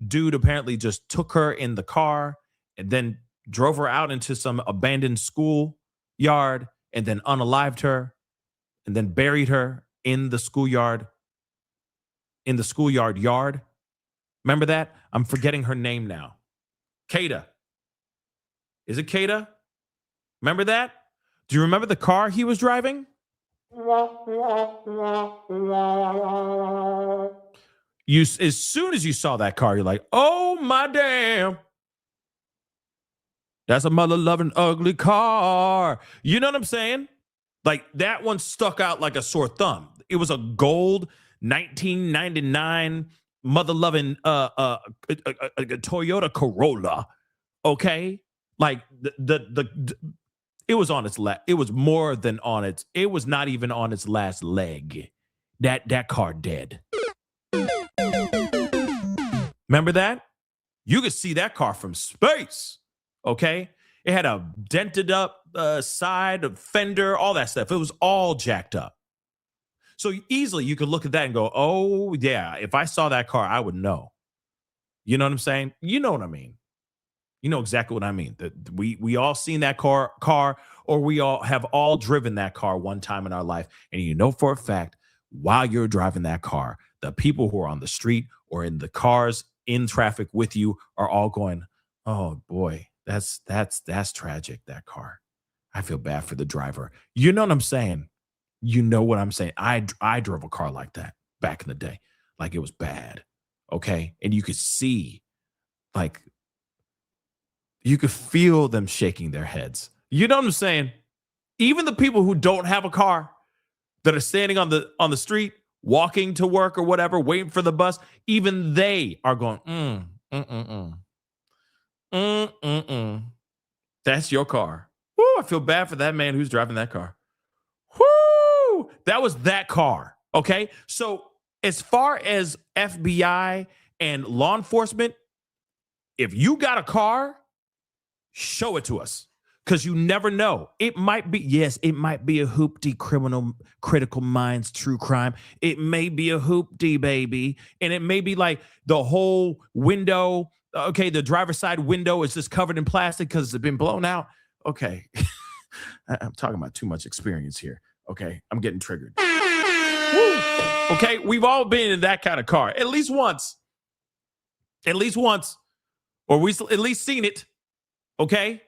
Dude apparently just took her in the car and then drove her out into some abandoned school yard and then unalived her and then buried her in the schoolyard yard. Remember that? I'm forgetting her name now. Kada. Is it Kada? Remember that? Do you remember the car he was driving? As soon as you saw that car, you're like, oh my damn. That's a mother-loving ugly car. You know what I'm saying? Like, that one stuck out like a sore thumb. It was a gold 1999 mother-loving a Toyota Corolla. Okay? Like, it was on its it was more than on its, it was not even on its last leg. That car dead. Remember that? You could see that car from space. Okay? It had a dented up side, a fender, all that stuff. It was all jacked up. So easily you could look at that and go, oh yeah, if I saw that car, I would know. You know what I'm saying? You know what I mean. You know exactly what I mean. That we all seen that car, or we all have all driven that car one time in our life. And you know for a fact, while you're driving that car, the people who are on the street or in the cars in traffic with you are all going, oh boy, that's tragic, that car. I feel bad for the driver. You know what I'm saying? You know what I'm saying? I drove a car like that back in the day. Like, it was bad. Okay? And you could see, like, you could feel them shaking their heads. You know what I'm saying? Even the people who don't have a car, that are standing on the street, walking to work or whatever, waiting for the bus, even they are going, That's your car. Woo, I feel bad for that man who's driving that car. Woo! That was that car. Okay? So as far as FBI and law enforcement, if you got a car, show it to us. Because you never know. It might be, yes, it might be a hoopty critical minds true crime. It may be a hoopty, baby. And it may be like the whole window, okay, the driver's side window is just covered in plastic because it's been blown out. Okay. I'm talking about too much experience here. Okay. I'm getting triggered. Woo. Okay. We've all been in that kind of car. At least once. At least once. Or we at least seen it. Okay.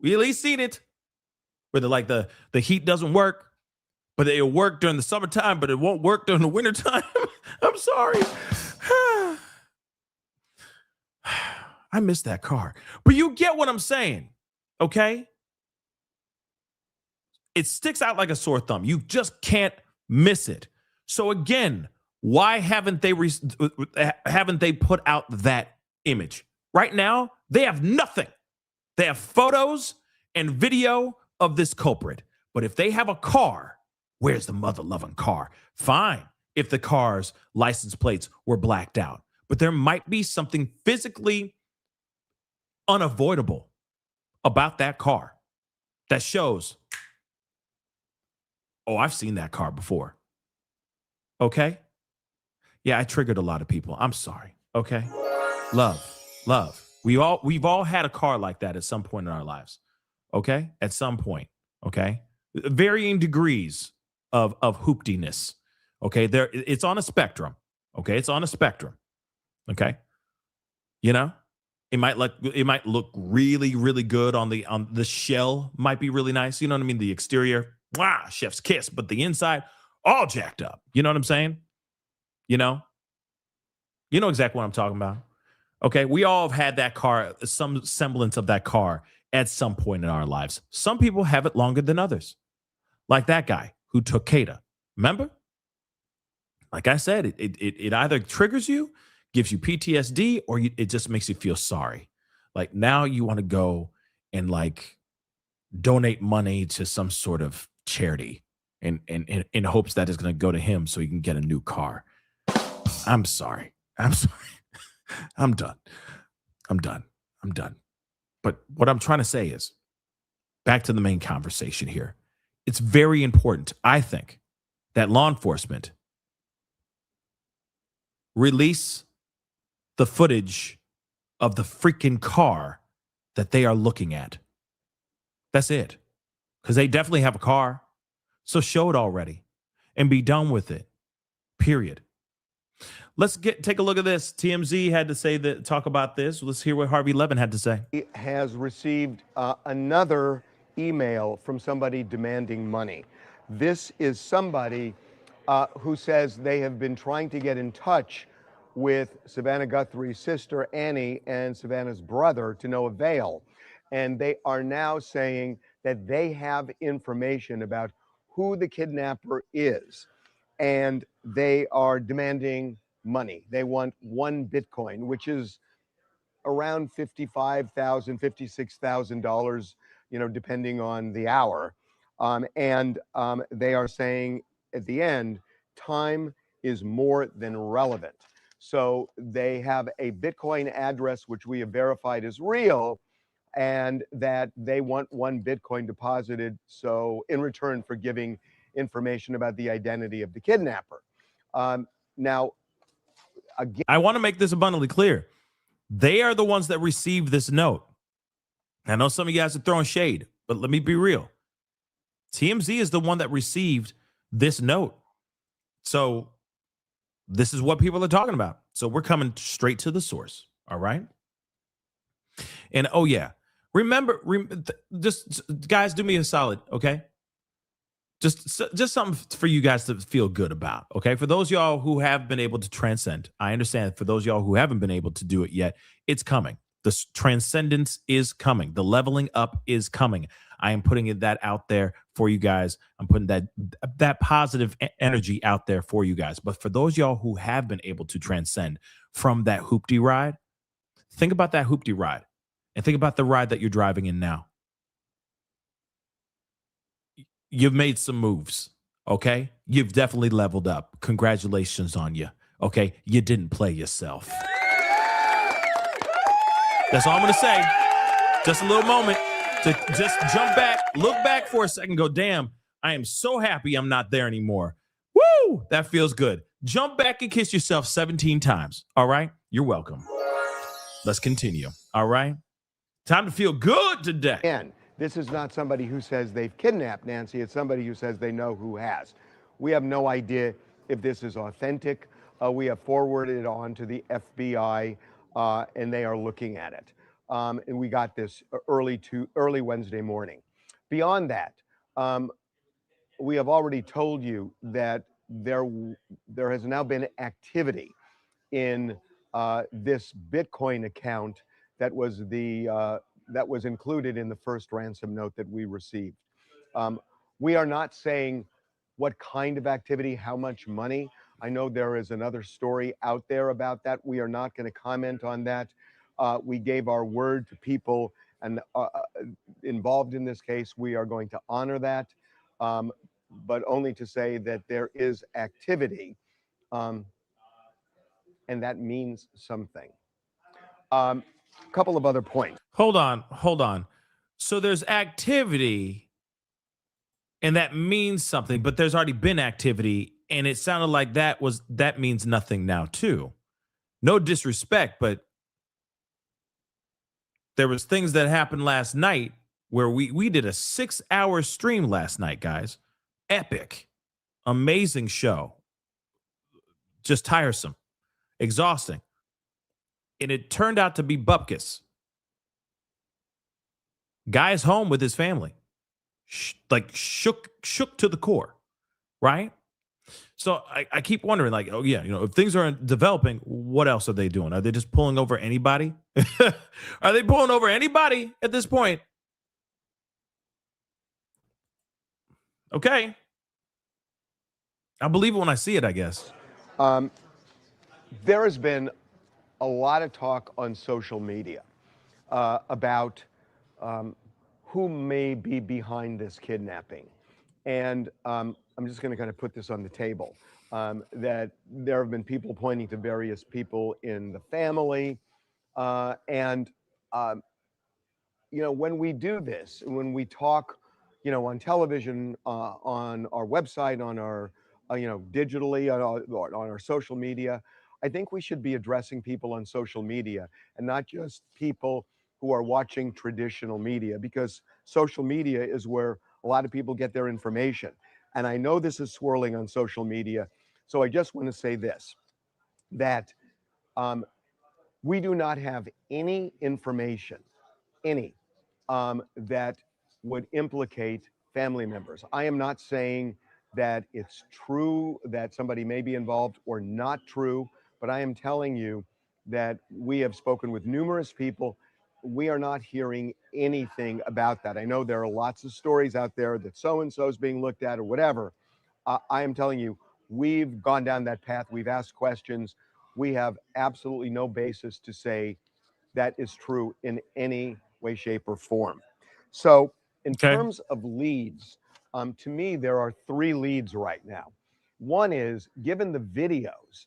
We at least seen it. Where the heat doesn't work, but it'll work during the summertime, but it won't work during the wintertime. I'm sorry. I miss that car. But you get what I'm saying, okay? It sticks out like a sore thumb. You just can't miss it. So again, why haven't they put out that image? Right now, they have nothing. They have photos and video of this culprit. But if they have a car, where's the mother-loving car? Fine, if the car's license plates were blacked out. But there might be something physically unavoidable about that car that shows, oh, I've seen that car before. Okay? Yeah, I triggered a lot of people. I'm sorry. Okay? Love. We've all had a car like that at some point in our lives. Okay? At some point. Okay? Varying degrees of hooptiness. Okay? It's on a spectrum. Okay? It's on a spectrum. Okay? You know? It might look really, really good on the shell, might be really nice. You know what I mean? The exterior, chef's kiss, but the inside, all jacked up. You know what I'm saying? You know exactly what I'm talking about. Okay, we all have had that car, some semblance of that car at some point in our lives. Some people have it longer than others. Like that guy who took Kada. Remember? Like I said, it either triggers you, gives you PTSD, or it just makes you feel sorry. Like now you want to go and like donate money to some sort of charity in hopes that it's going to go to him so he can get a new car. I'm sorry. I'm sorry. I'm done. I'm done. I'm done. But what I'm trying to say is, back to the main conversation here. It's very important, I think, that law enforcement release the footage of the freaking car that they are looking at. That's it. Because they definitely have a car. So show it already and be done with it. Period. Let's take a look at this. TMZ had to say that, talk about this. Let's hear what Harvey Levin had to say. He has received another email from somebody demanding money. This is somebody who says they have been trying to get in touch with Savannah Guthrie's sister Annie and Savannah's brother to no avail. And they are now saying that they have information about who the kidnapper is. And they are demanding money. They want 1 Bitcoin, which is around $55,000, $56,000, depending on the hour. They are saying at the end, time is more than relevant. So they have a Bitcoin address, which we have verified is real, and that they want 1 Bitcoin deposited. So in return for giving information about the identity of the kidnapper. Now, again, I want to make this abundantly clear. They are the ones that received this note. I know some of you guys are throwing shade, but let me be real. TMZ is the one that received this note. So this is what people are talking about. So we're coming straight to the source. All right. And oh, yeah. Remember, just guys, do me a solid. Okay. Just something for you guys to feel good about. Okay. For those y'all who have been able to transcend, I understand. For those y'all who haven't been able to do it yet, it's coming. The transcendence is coming. The leveling up is coming. I am putting that out there for you guys. I'm putting that positive energy out there for you guys. But for those y'all who have been able to transcend from that hoopty ride, think about that hoopty ride and think about the ride that you're driving in now. You've made some moves, okay? You've definitely leveled up. Congratulations on you, okay? You didn't play yourself. That's all I'm going to say. Just a little moment to just jump back, look back for a second, go, damn, I am so happy I'm not there anymore. Woo! That feels good. Jump back and kiss yourself 17 times, all right? You're welcome. Let's continue, all right? Time to feel good today. And this is not somebody who says they've kidnapped Nancy. It's somebody who says they know who has. We have no idea if this is authentic. We have forwarded it on to the FBI, and they are looking at it. And we got this early Wednesday morning. Beyond that, we have already told you that there has now been activity in this Bitcoin account that was included in the first ransom note that we received. We are not saying what kind of activity, how much money. I know there is another story out there about that. We are not going to comment on that. We gave our word to people and involved in this case. We are going to honor that, but only to say that there is activity, and that means something. Couple of other points. Hold on. So there's activity, and that means something, but there's already been activity, and it sounded like that means nothing now too. No disrespect, but there was things that happened last night where we did a 6-hour stream last night, guys. Epic, amazing show. Just tiresome, exhausting. And it turned out to be bupkis. Guy's home with his family. Shook to the core, right? So I keep wondering, like, oh yeah, if things are developing, what else are they doing? Are they just pulling over anybody? Are they pulling over anybody at this point? Okay. I'll believe it when I see it, I guess. There has been a lot of talk on social media about who may be behind this kidnapping. And I'm just going to kind of put this on the table, that there have been people pointing to various people in the family. And when we do this, when we talk, on television, on our website, on our, digitally, on our social media, I think we should be addressing people on social media and not just people who are watching traditional media, because social media is where a lot of people get their information. And I know this is swirling on social media. So I just want to say this, that we do not have any information, that would implicate family members. I am not saying that it's true that somebody may be involved or not true, but I am telling you that we have spoken with numerous people. We are not hearing anything about that. I know there are lots of stories out there that so-and-so is being looked at or whatever. I am telling you, we've gone down that path. We've asked questions. We have absolutely no basis to say that is true in any way, shape, or form. So in terms of leads, to me, there are 3 leads right now. One is, given the videos,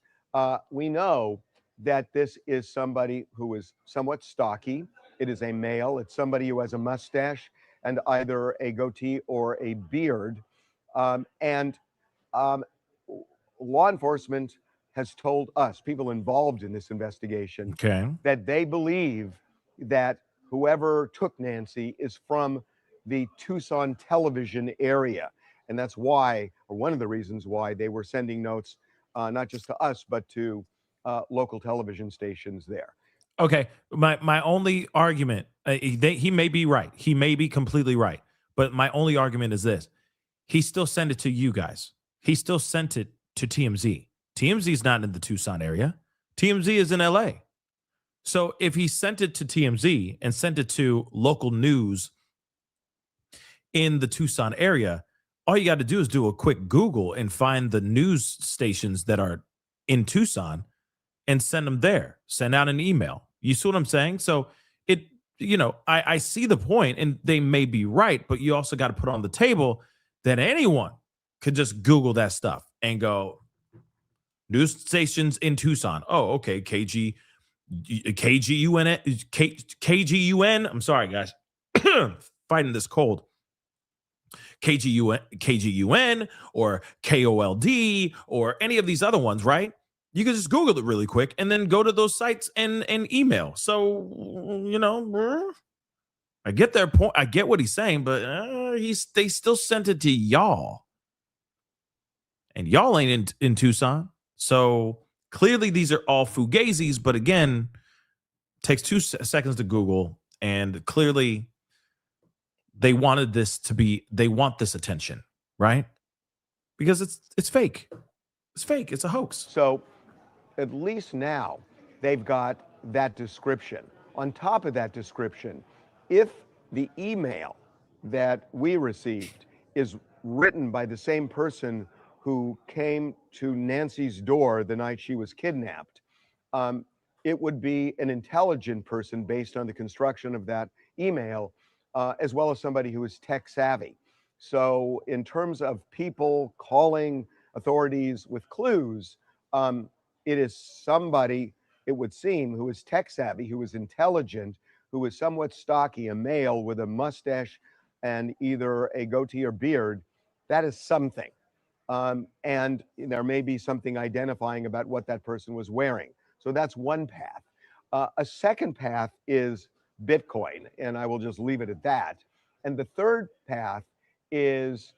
we know that this is somebody who is somewhat stocky. It is a male. It's somebody who has a mustache and either a goatee or a beard. And law enforcement has told us, people involved in this investigation, that they believe that whoever took Nancy is from the Tucson television area. And that's why, or one of the reasons why, they were sending notes, not just to us, but to local television stations there. Okay, my only argument, he may be right. He may be completely right. But my only argument is this. He still sent it to you guys. He still sent it to TMZ. TMZ is not in the Tucson area. TMZ is in LA. So if he sent it to TMZ and sent it to local news in the Tucson area, all you got to do is do a quick Google and find the news stations that are in Tucson and send them there. Send out an email. You see what I'm saying? So I see the point, and they may be right, but you also got to put on the table that anyone could just Google that stuff and go, news stations in Tucson. Oh, okay. KGUN. I'm sorry, guys. Fighting this cold. KGUN or KOLD or any of these other ones, right? You can just Google it really quick and then go to those sites and email. So, I get their point. I get what he's saying, but they still sent it to y'all. And y'all ain't in Tucson. So clearly these are all fugazis, but again, takes 2 seconds to Google, and clearly they want this attention, right? Because it's fake. It's fake. It's a hoax. So at least now they've got that description. On top of that description, if the email that we received is written by the same person who came to Nancy's door the night she was kidnapped, it would be an intelligent person based on the construction of that email, as well as somebody who is tech savvy. So in terms of people calling authorities with clues, it is somebody, it would seem, who is tech savvy, who is intelligent, who is somewhat stocky, a male with a mustache and either a goatee or beard. That is something. And there may be something identifying about what that person was wearing. So that's one path. A second path is Bitcoin, and I will just leave it at that. And the third path is,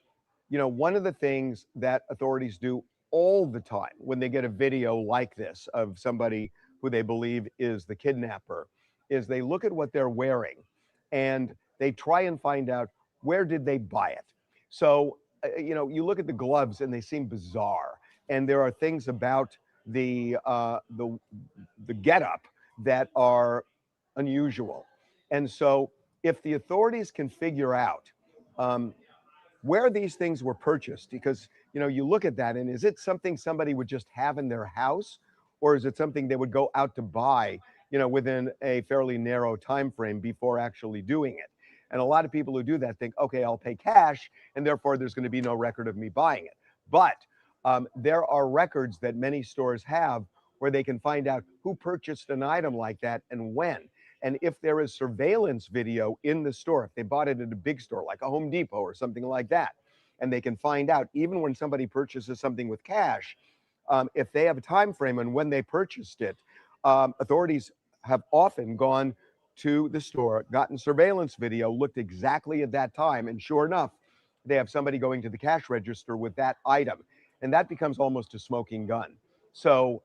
one of the things that authorities do all the time when they get a video like this of somebody who they believe is the kidnapper, is they look at what they're wearing and they try and find out, where did they buy it? So, you look at the gloves and they seem bizarre. And there are things about the getup that are unusual. And so if the authorities can figure out where these things were purchased, because, you look at that and is it something somebody would just have in their house, or is it something they would go out to buy, within a fairly narrow time frame before actually doing it. And a lot of people who do that think, okay, I'll pay cash, and therefore there's going to be no record of me buying it. But there are records that many stores have where they can find out who purchased an item like that and when. And if there is surveillance video in the store, if they bought it at a big store like a Home Depot or something like that, and they can find out even when somebody purchases something with cash, if they have a time frame on when they purchased it, authorities have often gone to the store, gotten surveillance video, looked exactly at that time, and sure enough, they have somebody going to the cash register with that item. And that becomes almost a smoking gun. So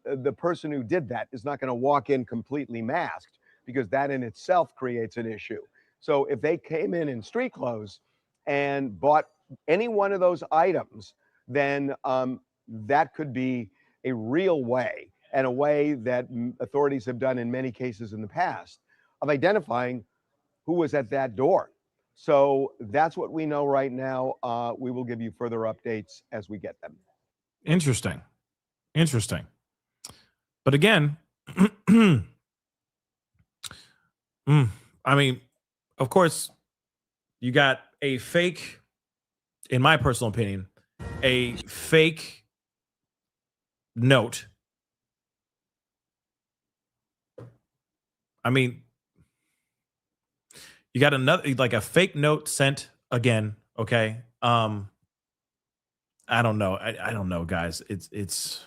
the person who did that is not going to walk in completely masked, because that in itself creates an issue. So if they came in street clothes and bought any one of those items, then that could be a real way, and a way that authorities have done in many cases in the past, of identifying who was at that door. So that's what we know right now. We will give you further updates as we get them. Interesting. Interesting. But again, I mean, of course, you got a fake, in my personal opinion, a fake note. I mean, you got another, like a fake note sent again. Okay. I don't know. I don't know, guys. It's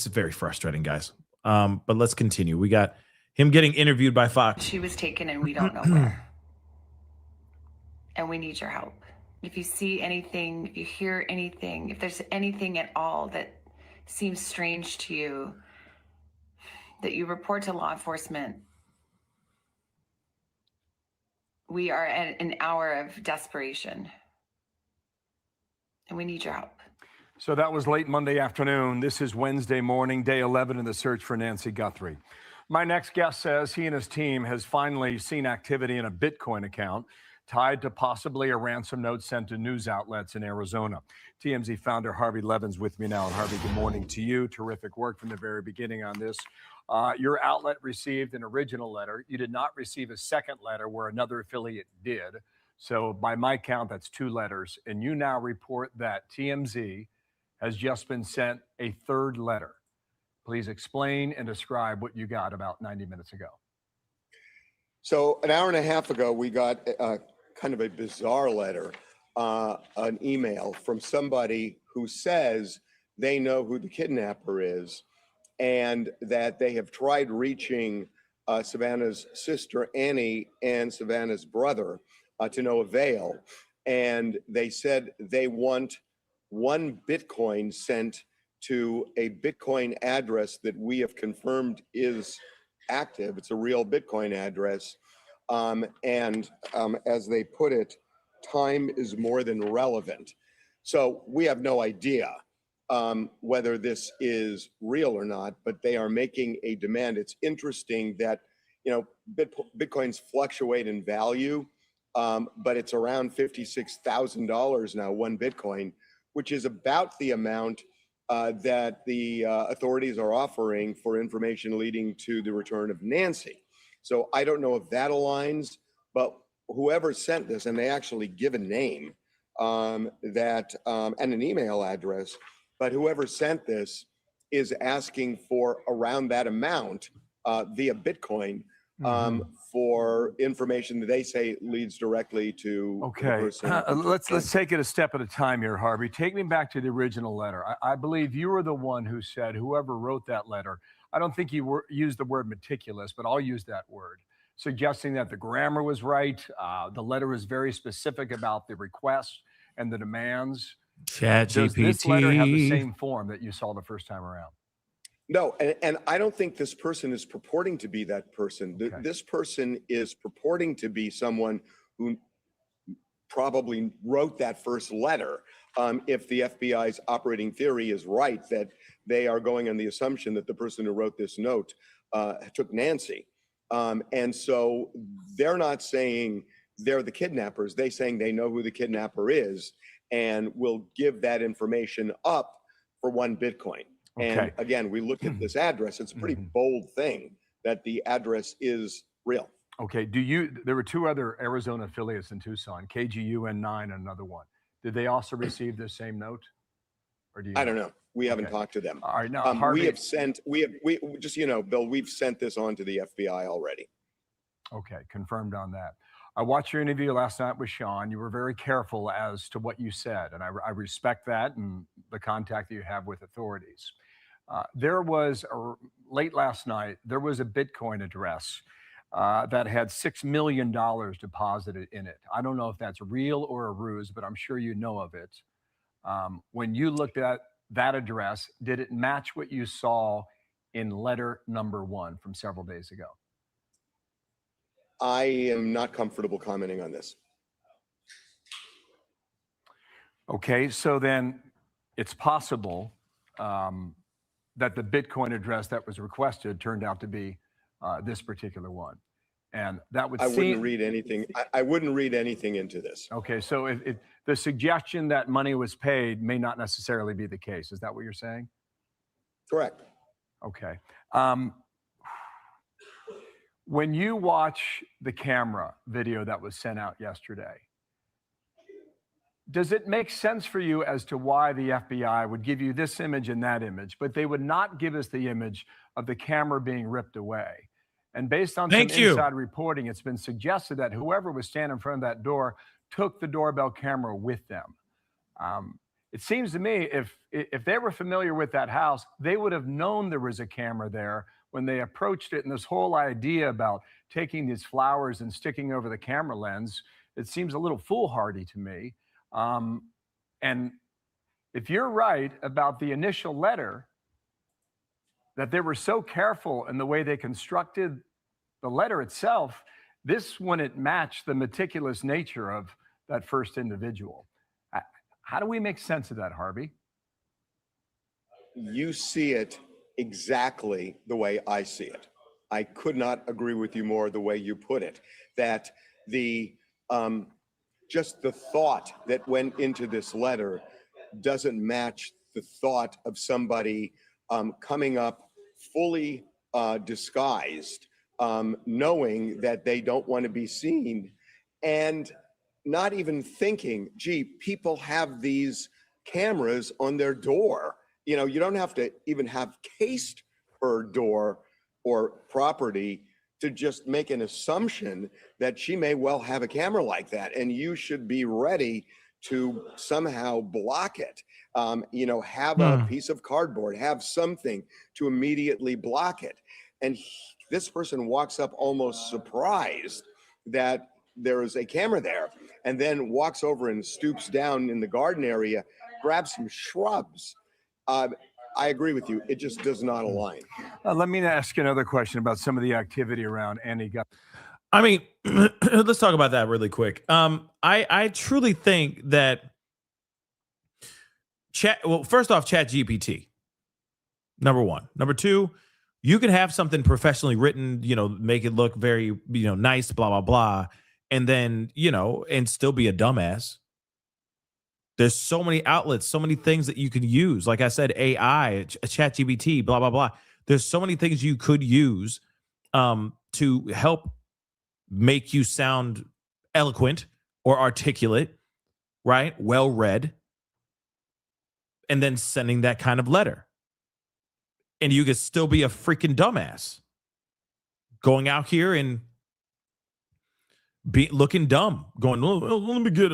very frustrating, guys. But let's continue. We got him getting interviewed by Fox. She was taken and we don't know where. And we need your help. If you see anything, if you hear anything, if there's anything at all that seems strange to you, that you report to law enforcement. We are at an hour of desperation, and we need your help. So that was late Monday afternoon. This is Wednesday morning, day 11 in the search for Nancy Guthrie. My next guest says he and his team has finally seen activity in a Bitcoin account tied to possibly a ransom note sent to news outlets in Arizona. TMZ founder Harvey Levin's with me now. And Harvey, good morning to you. Terrific work from the very beginning on this. Your outlet received an original letter. You did not receive a second letter where another affiliate did. So by my count, that's 2 letters. And you now report that TMZ has just been sent a third letter. Please explain and describe what you got about 90 minutes ago. So an hour and a half ago, we got kind of a bizarre letter, an email from somebody who says they know who the kidnapper is, and that they have tried reaching Savannah's sister, Annie, and Savannah's brother to no avail. And they said they want 1 Bitcoin sent to a Bitcoin address that we have confirmed is active. It's a real Bitcoin address. As they put it, time is more than relevant. So we have no idea whether this is real or not, but they are making a demand. It's interesting that, Bitcoins fluctuate in value, but it's around $56,000 now, 1 Bitcoin, which is about the amount that the authorities are offering for information leading to the return of Nancy. So I don't know if that aligns, but whoever sent this, and they actually give a name and an email address, but whoever sent this is asking for around that amount via Bitcoin for information that they say leads directly to the person. Let's take it a step at a time here, Harvey. Take me back to the original letter. I believe you were the one who said whoever wrote that letter, I don't think you used the word meticulous, but I'll use that word, suggesting that the grammar was right. The letter was very specific about the requests and the demands. ChatGPT. Does this letter have the same form that you saw the first time around? No, and I don't think this person is purporting to be that person. This person is purporting to be someone who probably wrote that first letter. If the FBI's operating theory is right, that they are going on the assumption that the person who wrote this note took Nancy. And so they're not saying they're the kidnappers. They're saying they know who the kidnapper is and will give that information up for 1 Bitcoin. Okay. And again, we looked at this address. It's a pretty bold thing that the address is real. Okay. There were two other Arizona affiliates in Tucson, KGUN9 and another one. Did they also receive the same note? Or do you I don't know. We haven't Okay. talked to them. All right. Now, Harvey, we just, Bill, we've sent this on to the FBI already. Okay, confirmed on that. I watched your interview last night with Sean. You were very careful as to what you said, and I respect that and the contact that you have with authorities. Late last night, there was a Bitcoin address that had $6 million deposited in it. I don't know if that's real or a ruse, but I'm sure you know of it. When you looked at that address, did it match what you saw in letter number 1 from several days ago? I am not comfortable commenting on this. Okay, so then it's possible that the Bitcoin address that was requested turned out to be this particular one. And that would wouldn't read anything. I wouldn't read anything into this. Okay, so the suggestion that money was paid may not necessarily be the case. Is that what you're saying? Correct. Okay. When you watch the camera video that was sent out yesterday, does it make sense for you as to why the FBI would give you this image and that image, but they would not give us the image of the camera being ripped away? And based on some inside reporting, it's been suggested that whoever was standing in front of that door took the doorbell camera with them. It seems to me if they were familiar with that house, they would have known there was a camera there when they approached it. And this whole idea about taking these flowers and sticking over the camera lens, it seems a little foolhardy to me. And if you're right about the initial letter, that they were so careful in the way they constructed the letter itself, this wouldn't match the meticulous nature of that first individual. How do we make sense of that, Harvey? You see it exactly the way I see it. I could not agree with you more the way you put it, that the just the thought that went into this letter doesn't match the thought of somebody coming up fully disguised, knowing that they don't want to be seen, and not even thinking, gee, people have these cameras on their door. You know, you don't have to even have cased her door or property to just make an assumption that she may well have a camera like that, and you should be ready to somehow block it. Have a piece of cardboard, have something to immediately block it. And this person walks up almost surprised that there is a camera there, and then walks over and stoops down in the garden area, grabs some shrubs. I agree with you. It just does not align. Let me ask you another question about some of the activity around Andy Guthrie. I mean, let's talk about that really quick. I truly think that first off, ChatGPT, number one. Number two, you can have something professionally written, make it look very, nice, blah, blah, blah. And then, and still be a dumbass. There's so many outlets, so many things that you can use. Like I said, AI, ChatGPT, blah, blah, blah. There's so many things you could use to help make you sound eloquent or articulate, right? Well-read. And then sending that kind of letter. And you could still be a freaking dumbass. Going out here and looking dumb, going, let me get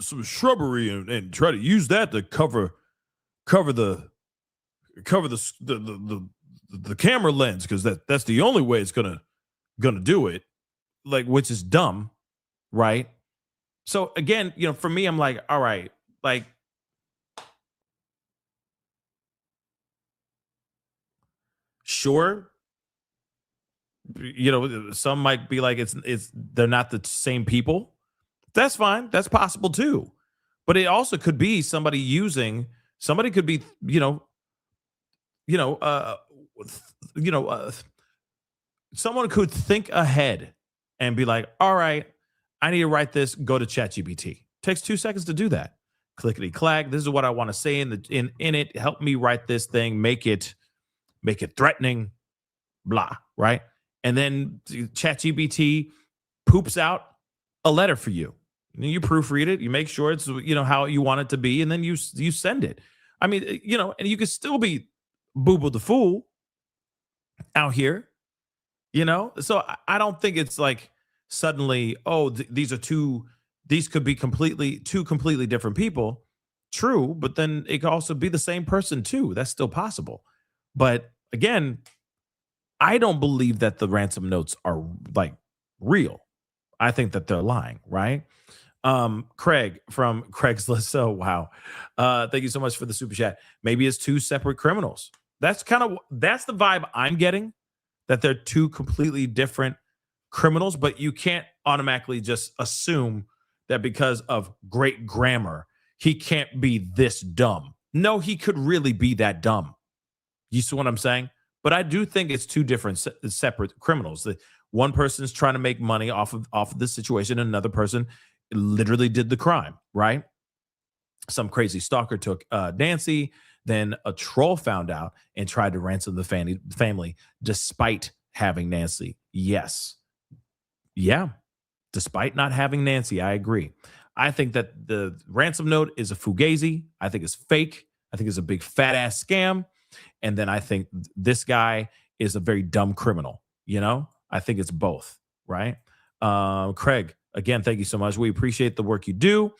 some shrubbery and try to use that to cover the camera lens, because that's the only way it's gonna do it, like, which is dumb, right? So again, for me, I'm like, all right, like, sure. Some might be like they're not the same people. That's fine. That's possible too. But it also could be somebody could be, someone could think ahead and be like, all right, I need to write this, go to ChatGPT. Takes 2 seconds to do that. clickety clack. This is what I want to say in it. Help me write this thing. Make it threatening. Blah. Right. And then ChatGPT poops out a letter for you. And you proofread it. You make sure it's how you want it to be, and then you send it. I mean, and you could still be Boo-Boo the Fool out here. So I don't think it's like suddenly, these could be two completely different people. True, but then it could also be the same person too. That's still possible. But again, I don't believe that the ransom notes are like real. I think that they're lying, right? Craig from Craigslist. So wow. Thank you so much for the super chat. Maybe it's two separate criminals. That's the vibe I'm getting, that they're two completely different criminals, but you can't automatically just assume that because of great grammar, he can't be this dumb. No, he could really be that dumb. You see what I'm saying? But I do think it's two different separate criminals. The one person's trying to make money off of this situation, and another person literally did the crime, right? Some crazy stalker took Nancy, then a troll found out and tried to ransom the family despite having Nancy. Yes. Yeah. Despite not having Nancy, I agree. I think that the ransom note is a fugazi. I think it's fake. I think it's a big fat ass scam. And then I think this guy is a very dumb criminal. I think it's both, right? Craig, again, thank you so much. We appreciate the work you do.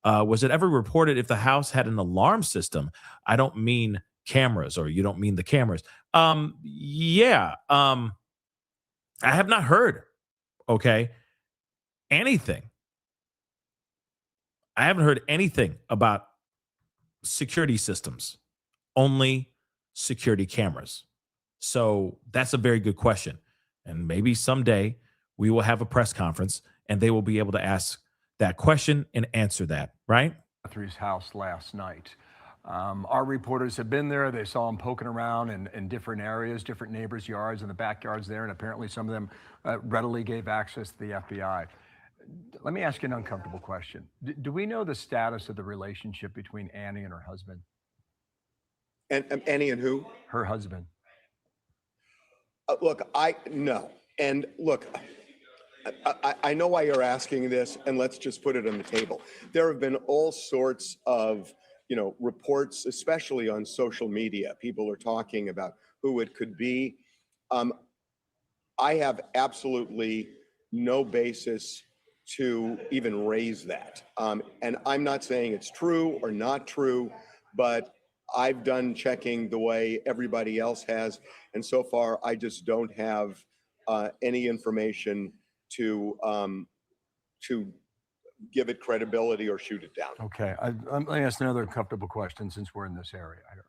Was it ever reported if the house had an alarm system? I don't mean cameras, or you don't mean the cameras. Yeah. I have not heard, anything. I haven't heard anything about security systems, only security cameras. So that's a very good question. And maybe someday we will have a press conference and they will be able to ask that question and answer that, right? Guthrie's house last night. Our reporters have been there. They saw him poking around in different areas, different neighbors' yards and the backyards there, and apparently some of them readily gave access to the FBI. Let me ask you an uncomfortable question. Do we know the status of the relationship between Annie and her husband? And Annie and who? Her husband. Look, no. And look, I know why you're asking this, and let's just put it on the table. There have been all sorts of, reports, especially on social media. People are talking about who it could be. I have absolutely no basis to even raise that. And I'm not saying it's true or not true, but I've done checking the way everybody else has. And so far, I just don't have any information to give it credibility or shoot it down. Okay, let me ask another uncomfortable question since we're in this area here.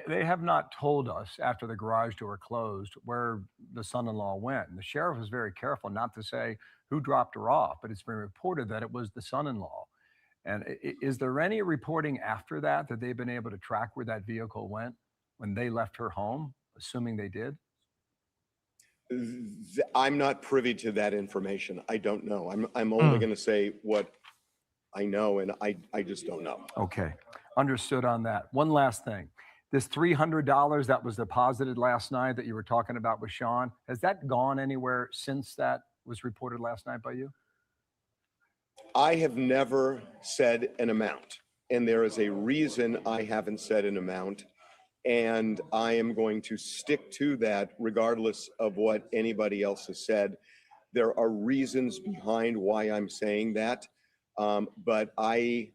They have not told us after the garage door closed where the son-in-law went. And the sheriff was very careful not to say who dropped her off, but it's been reported that it was the son-in-law. And is there any reporting after that they've been able to track where that vehicle went when they left her home, assuming they did? I'm not privy to that information. I don't know. I'm only going to say what I know, and I just don't know. Okay, understood on that. One last thing. This $300 that was deposited last night that you were talking about with Sean, has that gone anywhere since that was reported last night by you? I have never said an amount, and there is a reason I haven't said an amount, and I am going to stick to that regardless of what anybody else has said. There are reasons behind why I'm saying that, but I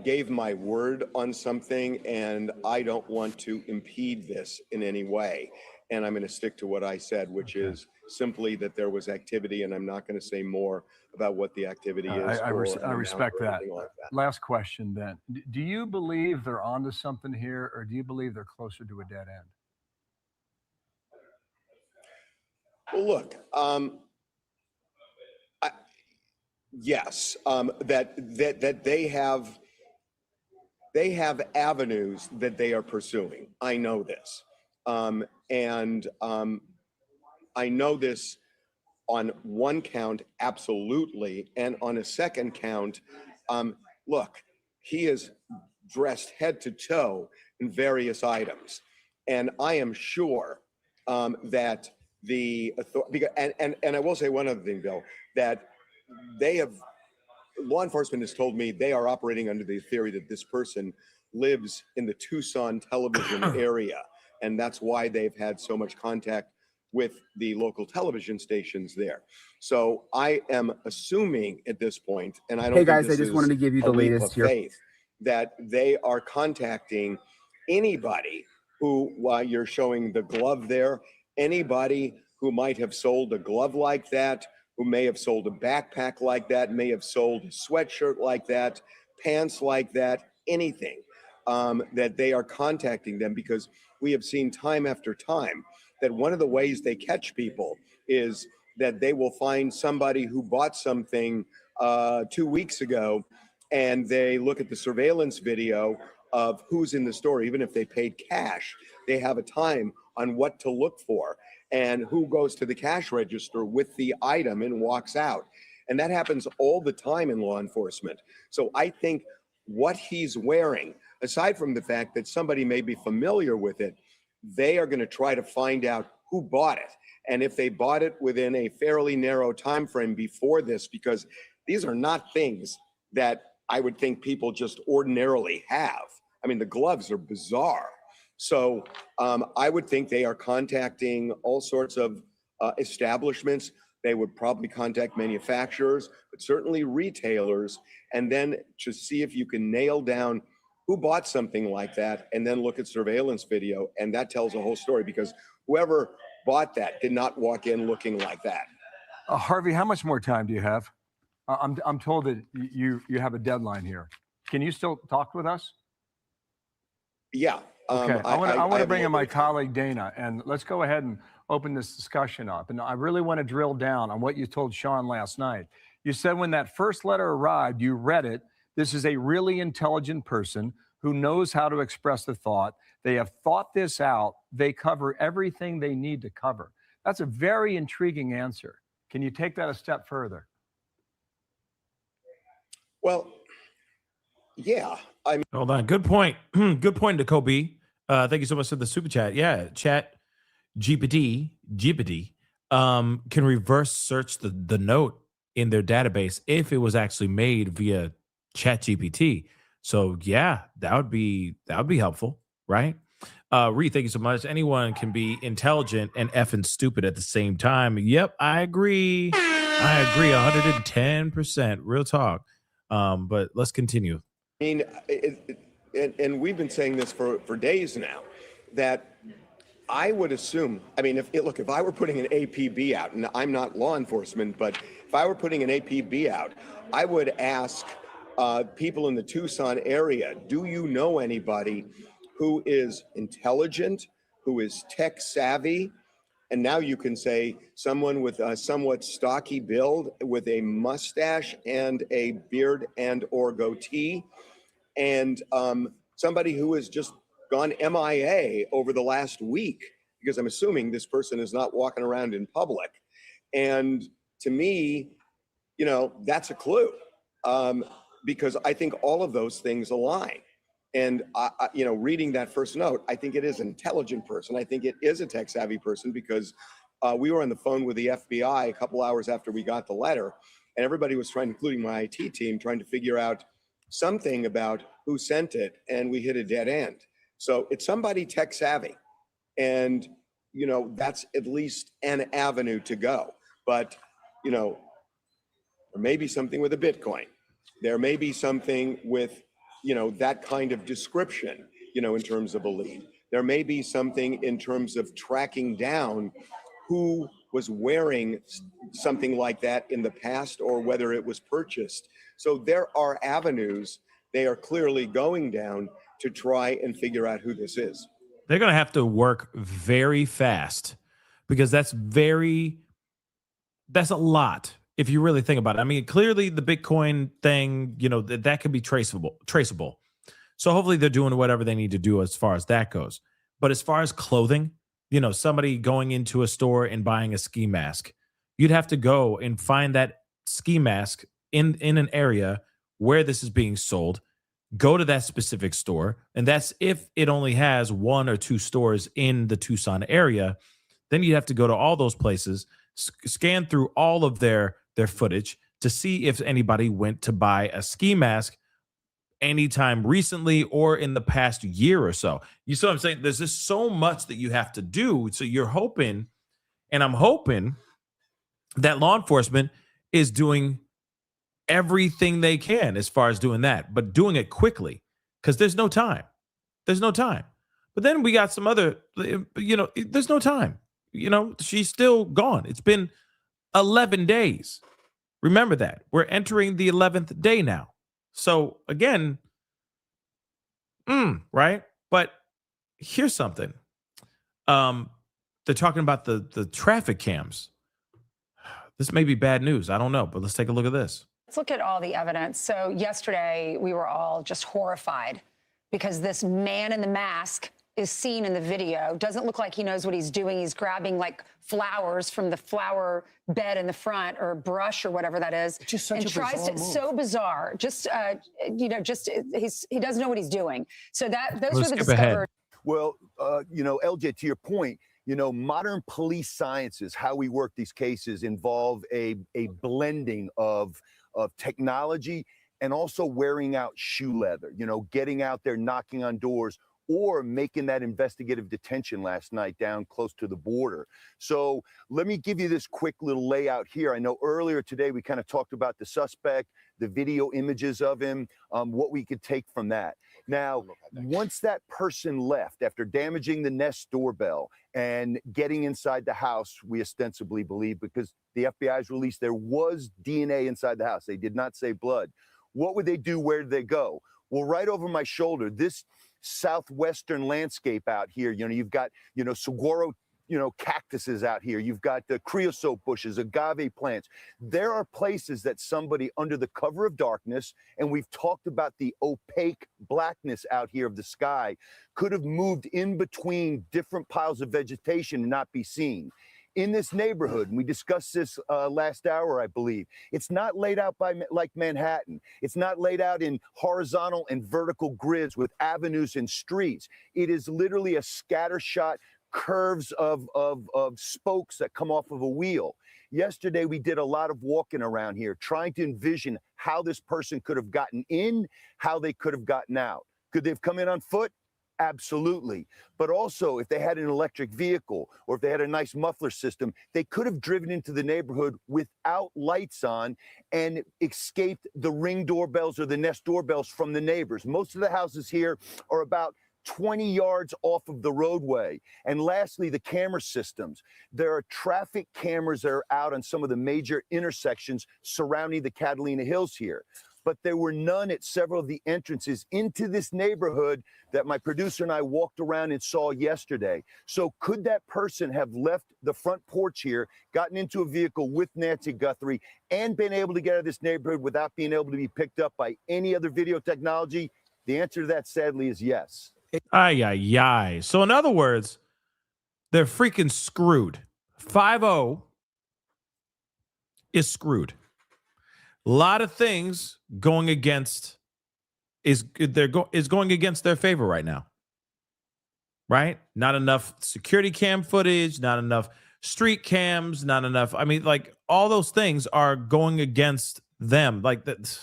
gave my word on something, and I don't want to impede this in any way. And I'm going to stick to what I said, which is simply that there was activity, and I'm not going to say more about what the activity is. I respect that. Like that. Last question then. Do you believe they're onto something here, or do you believe they're closer to a dead end? Well, look, yes, that they have avenues that they are pursuing. I know this. I know this on one count, absolutely. And on a second count, look, he is dressed head to toe in various items. And I am sure that the authority, and I will say one other thing, Bill, that law enforcement has told me they are operating under the theory that this person lives in the Tucson television area. And that's why they've had so much contact with the local television stations there. So I am assuming at this point, and I don't Hey guys, think I this just wanted to give you a the leap latest of here. faith, that they are contacting anybody who, while you're showing the glove there, anybody who might have sold a glove like that, who may have sold a backpack like that, may have sold a sweatshirt like that, pants like that, anything, that they are contacting them, because we have seen time after time that one of the ways they catch people is that they will find somebody who bought something 2 weeks ago, and they look at the surveillance video of who's in the store. Even if they paid cash, they have a time on what to look for and who goes to the cash register with the item and walks out. And that happens all the time in law enforcement. So I think what he's wearing, aside from the fact that somebody may be familiar with it, they are going to try to find out who bought it. And if they bought it within a fairly narrow time frame before this, because these are not things that I would think people just ordinarily have. I mean, the gloves are bizarre. So I would think they are contacting all sorts of establishments. They would probably contact manufacturers, but certainly retailers, and then to see if you can nail down who bought something like that, and then look at surveillance video. And that tells a whole story, because whoever bought that did not walk in looking like that. Harvey, how much more time do you have? I'm told that you have a deadline here. Can you still talk with us? Yeah. Okay. I want to bring in my colleague Dana, and let's go ahead and open this discussion up. And I really want to drill down on what you told Sean last night. You said when that first letter arrived, you read it. This is a really intelligent person who knows how to express the thought. They have thought this out. They cover everything they need to cover. That's a very intriguing answer. Can you take that a step further? Well, yeah. Hold on. Good point. Good point, Jacoby. Thank you so much for the super chat. Yeah, chat GPT can reverse search the note in their database if it was actually made via chat GPT. So yeah, that would be helpful, right? Reed, thank you so much. Anyone can be intelligent and effing stupid at the same time. Yep, I agree. 110%. Real talk. But let's continue. I mean, and we've been saying this for days now, that I would assume, I mean, if I were putting an APB out, and I'm not law enforcement, but if I were putting an APB out, I would ask people in the Tucson area, do you know anybody who is intelligent, who is tech savvy? And now you can say someone with a somewhat stocky build, with a mustache and a beard and or goatee, and somebody who has just gone MIA over the last week, because I'm assuming this person is not walking around in public. And to me, that's a clue, because I think all of those things align. And reading that first note, I think it is an intelligent person. I think it is a tech savvy person, because we were on the phone with the FBI a couple hours after we got the letter, and everybody was trying, including my IT team, trying to figure out something about who sent it, and we hit a dead end. So it's somebody tech savvy, and that's at least an avenue to go. But there may be something with a Bitcoin. There may be something with that kind of description, in terms of a lead. There may be something in terms of tracking down who was wearing something like that in the past, or whether it was purchased. So there are avenues they are clearly going down to try and figure out who this is. They're going to have to work very fast, because that's a lot. If you really think about it, I mean, clearly the Bitcoin thing, that could be traceable. So hopefully they're doing whatever they need to do as far as that goes. But as far as clothing, somebody going into a store and buying a ski mask, you'd have to go and find that ski mask in an area where this is being sold, go to that specific store, and that's if it only has 1 or 2 stores in the Tucson area. Then you have to go to all those places, scan through all of their footage to see if anybody went to buy a ski mask anytime recently or in the past year or so. You see what I'm saying? There's just so much that you have to do. So you're hoping, and I'm hoping that law enforcement is doing everything they can as far as doing that, but doing it quickly because there's no time. There's no time. But then we got some other, there's no time. She's still gone. It's been 11 days. Remember that. We're entering the 11th day now. So again, right? But here's something. They're talking about the traffic cams. This may be bad news. I don't know, but let's take a look at this. Let's look at all the evidence. So yesterday, we were all just horrified because this man in the mask is seen in the video. Doesn't look like he knows what he's doing. He's grabbing like flowers from the flower bed in the front or a brush or whatever that is. It's just such a bizarre move. So bizarre. Just, he doesn't know what he's doing. So those Let's were the skip ahead. discovered. Well, LJ, to your point, modern police sciences, how we work these cases involve a blending of technology and also wearing out shoe leather, getting out there, knocking on doors, or making that investigative detention last night down close to the border. So let me give you this quick little layout here. I know earlier today we kind of talked about the suspect, the video images of him, what we could take from that. Now, once that person left after damaging the Nest doorbell and getting inside the house, we ostensibly believe, because the FBI's released there was DNA inside the house. They did not say blood. What would they do? Where did they go? Well, right over my shoulder, this southwestern landscape out here, you've got, saguaro, cactuses out here. You've got the creosote bushes, agave plants. There are places that somebody under the cover of darkness, and we've talked about the opaque blackness out here of the sky, could have moved in between different piles of vegetation and not be seen. In this neighborhood, and we discussed this last hour, I believe, it's not laid out like Manhattan. It's not laid out in horizontal and vertical grids with avenues and streets. It is literally a scattershot curves of spokes that come off of a wheel. Yesterday, we did a lot of walking around here, trying to envision how this person could have gotten in, how they could have gotten out. Could they have come in on foot? Absolutely. But also, if they had an electric vehicle or if they had a nice muffler system, they could have driven into the neighborhood without lights on and escaped the Ring doorbells or the Nest doorbells from the neighbors. Most of the houses here are about 20 yards off of the roadway. And lastly, the camera systems. There are traffic cameras that are out on some of the major intersections surrounding the Catalina Hills here. But there were none at several of the entrances into this neighborhood that my producer and I walked around and saw yesterday. So could that person have left the front porch here, gotten into a vehicle with Nancy Guthrie, and been able to get out of this neighborhood without being able to be picked up by any other video technology? The answer to that, sadly, is yes. Ay, ay, ay. So in other words, they're freaking screwed. 5-0 is screwed. A lot of things going against is going against their favor right now. Right? Not enough security cam footage, not enough street cams, not enough. I mean, like all those things are going against them. Like that.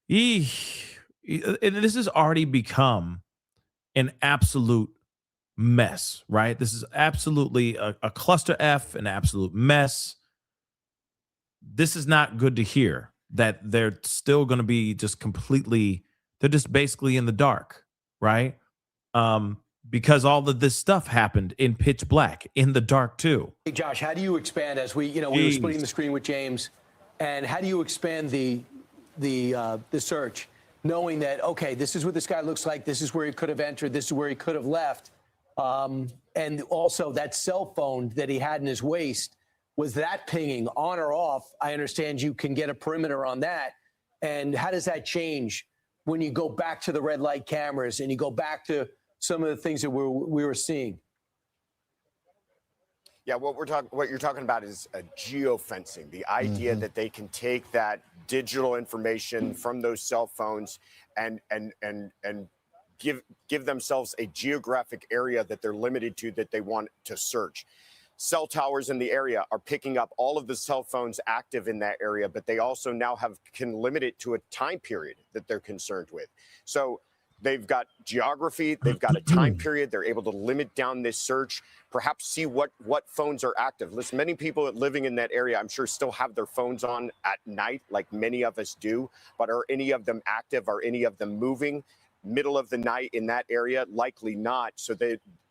And this has already become an absolute mess, right? This is absolutely a cluster F, an absolute mess. This is not good to hear that they're still going to be just completely, they're just basically in the dark, right? Because all of this stuff happened in pitch black, in the dark too. Hey, Josh, how do you expand as we were splitting the screen with James, and how do you expand the search, knowing that, okay, this is what this guy looks like, this is where he could have entered, this is where he could have left, and also that cell phone that he had in his waist, was that pinging on or off? I understand you can get a perimeter on that. And how does that change when you go back to the red light cameras and you go back to some of the things that we were seeing? Yeah, what you're talking about is geofencing, the idea that they can take that digital information from those cell phones and give themselves a geographic area that they're limited to that they want to search. Cell towers in the area are picking up all of the cell phones active in that area, but they also now can limit it to a time period that they're concerned with. So they've got geography, they've got a time period, they're able to limit down this search, perhaps see what phones are active. Listen, many people living in that area, I'm sure, still have their phones on at night, like many of us do, but are any of them active? Are any of them moving? Middle of the night in that area? Likely not. So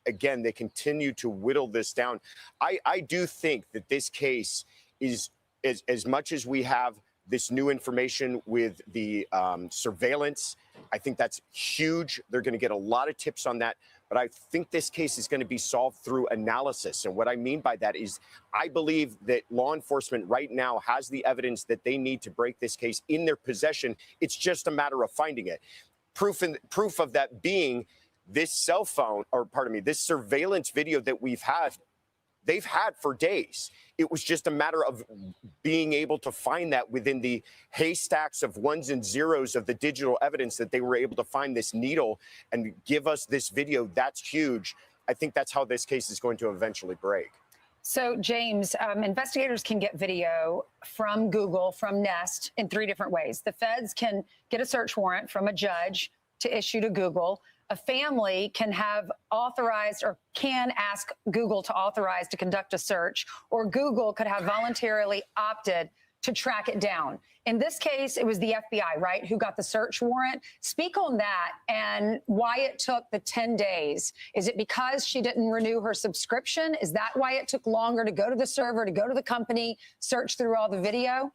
again, they continue to whittle this down. I do think that this case is, as much as we have this new information with the surveillance, I think that's huge. They're going to get a lot of tips on that. But I think this case is going to be solved through analysis. And what I mean by that is I believe that law enforcement right now has the evidence that they need to break this case in their possession. It's just a matter of finding it. Proof of that being this cell phone, or pardon me, this surveillance video that they've had for days. It was just a matter of being able to find that within the haystacks of ones and zeros of the digital evidence that they were able to find this needle and give us this video. That's huge. I think that's how this case is going to eventually break. So, James, investigators can get video from Google, from Nest, in 3 different ways. The feds can get a search warrant from a judge to issue to Google. A family can have authorized or can ask Google to authorize to conduct a search, or Google could have voluntarily opted to track it down. In this case, it was the FBI, right, who got the search warrant. Speak on that and why it took the 10 days. Is it because she didn't renew her subscription? Is that why it took longer to go to the server, to go to the company, search through all the video?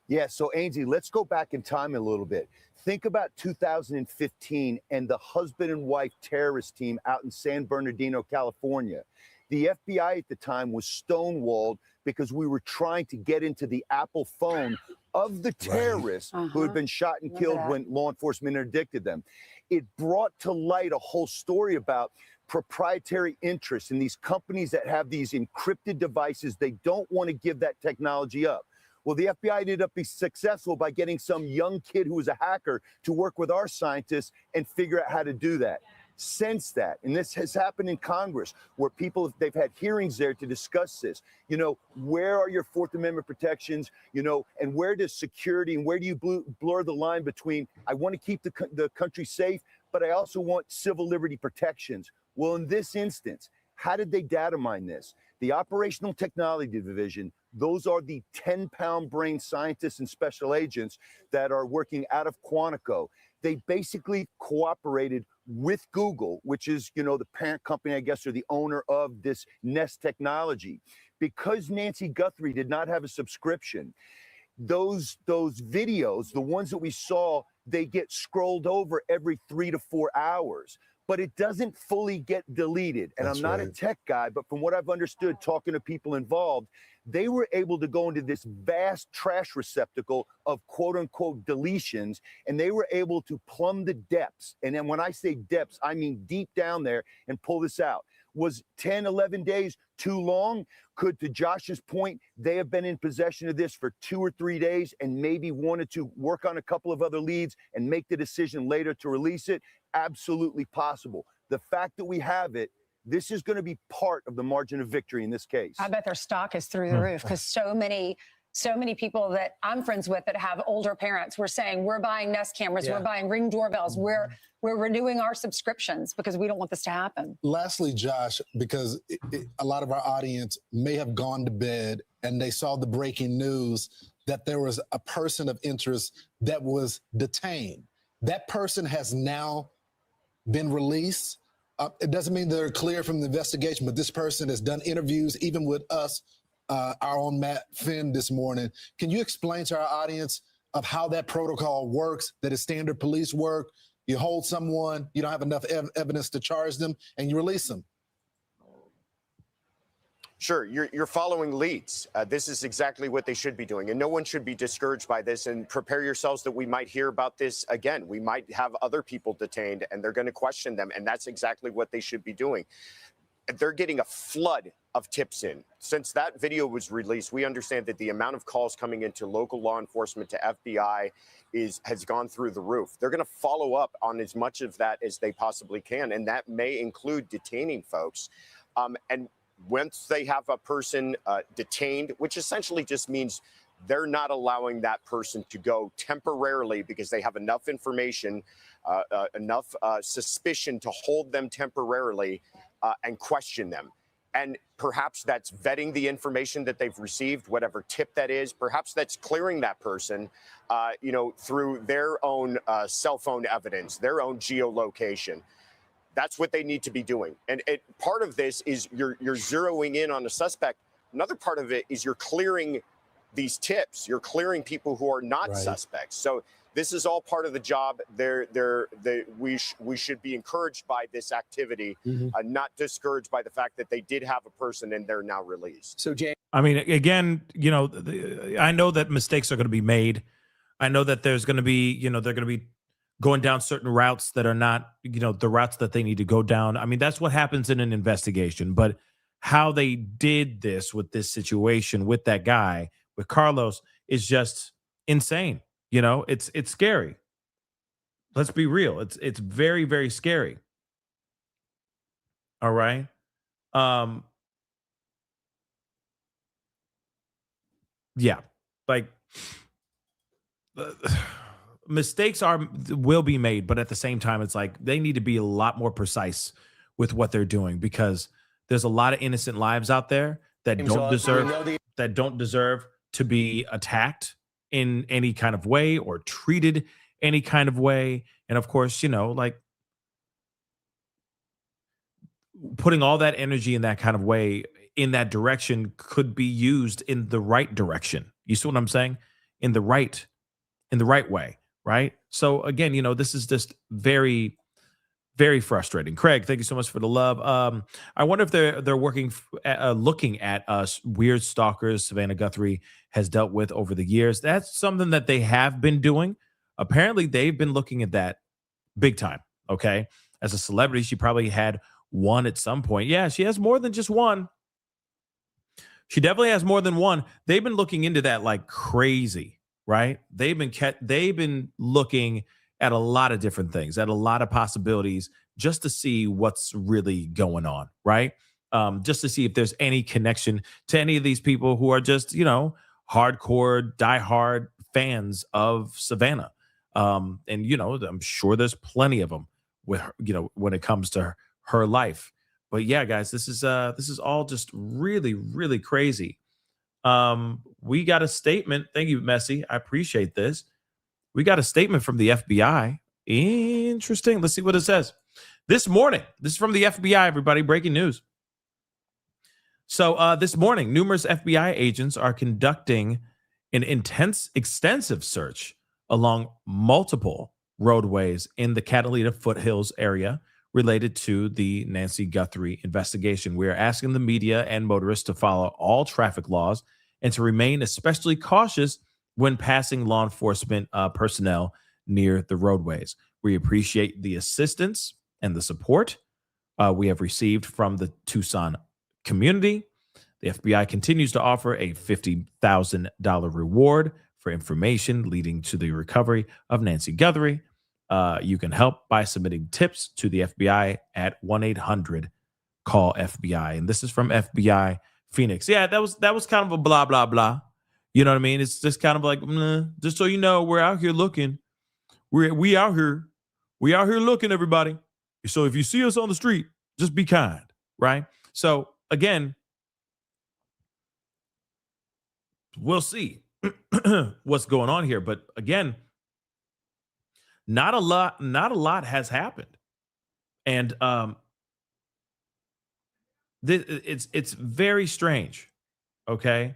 Yeah, so Ainsley, let's go back in time a little bit. Think about 2015 and the husband and wife terrorist team out in San Bernardino, California. The FBI at the time was stonewalled because we were trying to get into the Apple phone of the terrorists who had been shot and killed when law enforcement interdicted them. It brought to light a whole story about proprietary interests in these companies that have these encrypted devices. They don't want to give that technology up. Well, the FBI ended up being successful by getting some young kid who was a hacker to work with our scientists and figure out how to do that. Since that, and this has happened in Congress, where they've had hearings there to discuss this. You know, where are your Fourth Amendment protections? You know, and where does security and where do you blur the line between I want to keep the country safe, but I also want civil liberty protections? Well, in this instance, how did they data mine this? The Operational Technology Division, those are the 10-pound brain scientists and special agents that are working out of Quantico. They basically cooperated with Google, which is, you know, the parent company, I guess, or the owner of this Nest technology. Because Nancy Guthrie did not have a subscription, those videos, the ones that we saw, they get scrolled over every 3 to 4 hours. But it doesn't fully get deleted. And I'm not a tech guy, but from what I've understood, talking to people involved, they were able to go into this vast trash receptacle of quote unquote deletions, and they were able to plumb the depths. And then when I say depths, I mean deep down there and pull this out. Was 10, 11 days too long? Could, to Josh's point, they have been in possession of this for 2 or 3 days and maybe wanted to work on a couple of other leads and make the decision later to release it? Absolutely possible. The fact that we have it, this is going to be part of the margin of victory in this case. I bet their stock is through the roof because so many people that I'm friends with that have older parents were saying, we're buying Nest cameras, we're buying Ring doorbells, we're renewing our subscriptions because we don't want this to happen. Lastly, Josh, because a lot of our audience may have gone to bed and they saw the breaking news that there was a person of interest that was detained. That person has now been released. It doesn't mean they're clear from the investigation, but this person has done interviews, even with us, our own Matt Finn this morning. Can you explain to our audience of how that protocol works, that is standard police work? You hold someone, you don't have enough evidence to charge them, and you release them. Sure, you're following leads. This is exactly what they should be doing, and no one should be discouraged by this. And prepare yourselves that we might hear about this again. We might have other people detained, and they're going to question them, and that's exactly what they should be doing. they're getting a flood of tips in. Since that video was released, we understand that the amount of calls coming into local law enforcement to FBI has gone through the roof. They're going to follow up on as much of that as they possibly can, and that may include detaining folks. And once they have a person detained, which essentially just means they're not allowing that person to go temporarily because they have enough information, enough suspicion to hold them temporarily and question them. And perhaps that's vetting the information that they've received, whatever tip that is. Perhaps that's clearing that person, through their own cell phone evidence, their own geolocation. That's what they need to be doing. And part of this is you're zeroing in on a suspect. Another part of it is you're clearing these tips. You're clearing people who are not suspects. So this is all part of the job. We should be encouraged by this activity, not discouraged by the fact that they did have a person and they're now released. So, James, I mean, again, I know that mistakes are going to be made. I know that there's going to be, they're going to be going down certain routes that are not, the routes that they need to go down. I mean, that's what happens in an investigation. But how they did this with this situation with that guy, with Carlos, is just insane. It's scary. Let's be real. It's very, very scary. All right. Yeah. Like mistakes will be made, but at the same time, it's like they need to be a lot more precise with what they're doing, because there's a lot of innocent lives out there that don't deserve to be attacked in any kind of way or treated any kind of way. And of course, like putting all that energy in that kind of way, in that direction, could be used in the right direction. You see what I'm saying? In the right way, right? So again, this is just very, very frustrating. Craig, thank you so much for the love. I wonder if they're looking at us weird stalkers Savannah Guthrie has dealt with over the years. That's something that they have been doing. Apparently, they've been looking at that big time. Okay, as a celebrity, she probably had one at some point. Yeah, she has more than just one. She definitely has more than one. They've been looking into that like crazy, right? They've been looking at a lot of different things, at a lot of possibilities, just to see what's really going on, right? Just to see if there's any connection to any of these people who are just, hardcore, diehard fans of Savannah. And, I'm sure there's plenty of them with, when it comes to her life. But yeah, guys, this is all just really, really crazy. We got a statement. Thank you, Messi. I appreciate this. We got a statement from the FBI. Interesting. Let's see what it says. This morning, this is from the FBI, everybody. Breaking news. So this morning, numerous FBI agents are conducting an extensive search along multiple roadways in the Catalina foothills area related to the Nancy Guthrie investigation. We are asking the media and motorists to follow all traffic laws and to remain especially cautious when passing law enforcement personnel near the roadways. We appreciate the assistance and the support we have received from the Tucson community. The FBI continues to offer a $50,000 reward for information leading to the recovery of Nancy Guthrie. You can help by submitting tips to the FBI at 1-800-CALL-FBI. And this is from FBI Phoenix. Yeah, that was kind of a blah, blah, blah. You know what I mean? It's just kind of like, just so you know, we're out here looking. We out here looking, everybody. So if you see us on the street, just be kind, right? So again, we'll see what's going on here. But again, not a lot has happened. And it's very strange. Okay.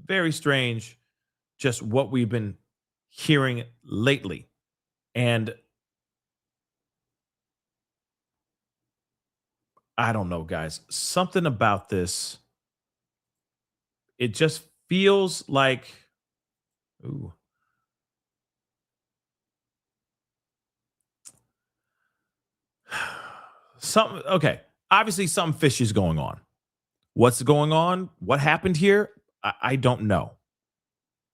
Very strange, just what we've been hearing lately. And I don't know, guys, something about this, it just feels like, ooh. Okay. obviously something fishy is going on. What's going on? What happened here? I don't know.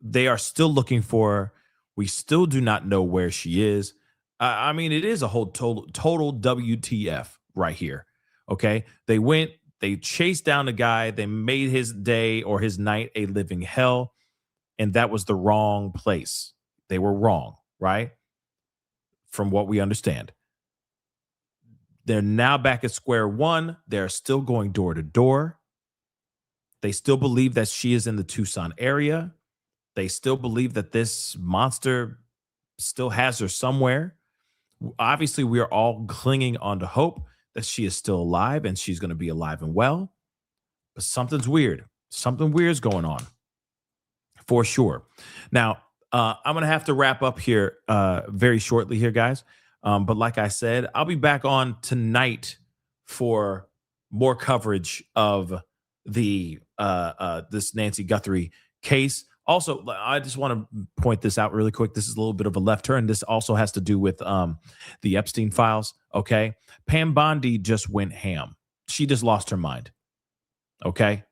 They are still looking for her. We still do not know where she is. I mean, it is a whole total WTF right here. Okay. They chased down the guy. They made his day or his night a living hell. And that was the wrong place. They were wrong, right? From what we understand. They're now back at square one. They're still going door to door. They still believe that she is in the Tucson area. They still believe that this monster still has her somewhere. Obviously, we are all clinging on to hope that she is still alive and she's going to be alive and well. But something's weird. Something weird's going on for sure. Now, I'm going to have to wrap up here very shortly here, guys. But like I said, I'll be back on tonight for more coverage of the this Nancy Guthrie case. Also, I just want to point this out really quick. This is a little bit of a left turn. This also has to do with the Epstein files. Okay. Pam Bondi just went ham. She just lost her mind. Okay.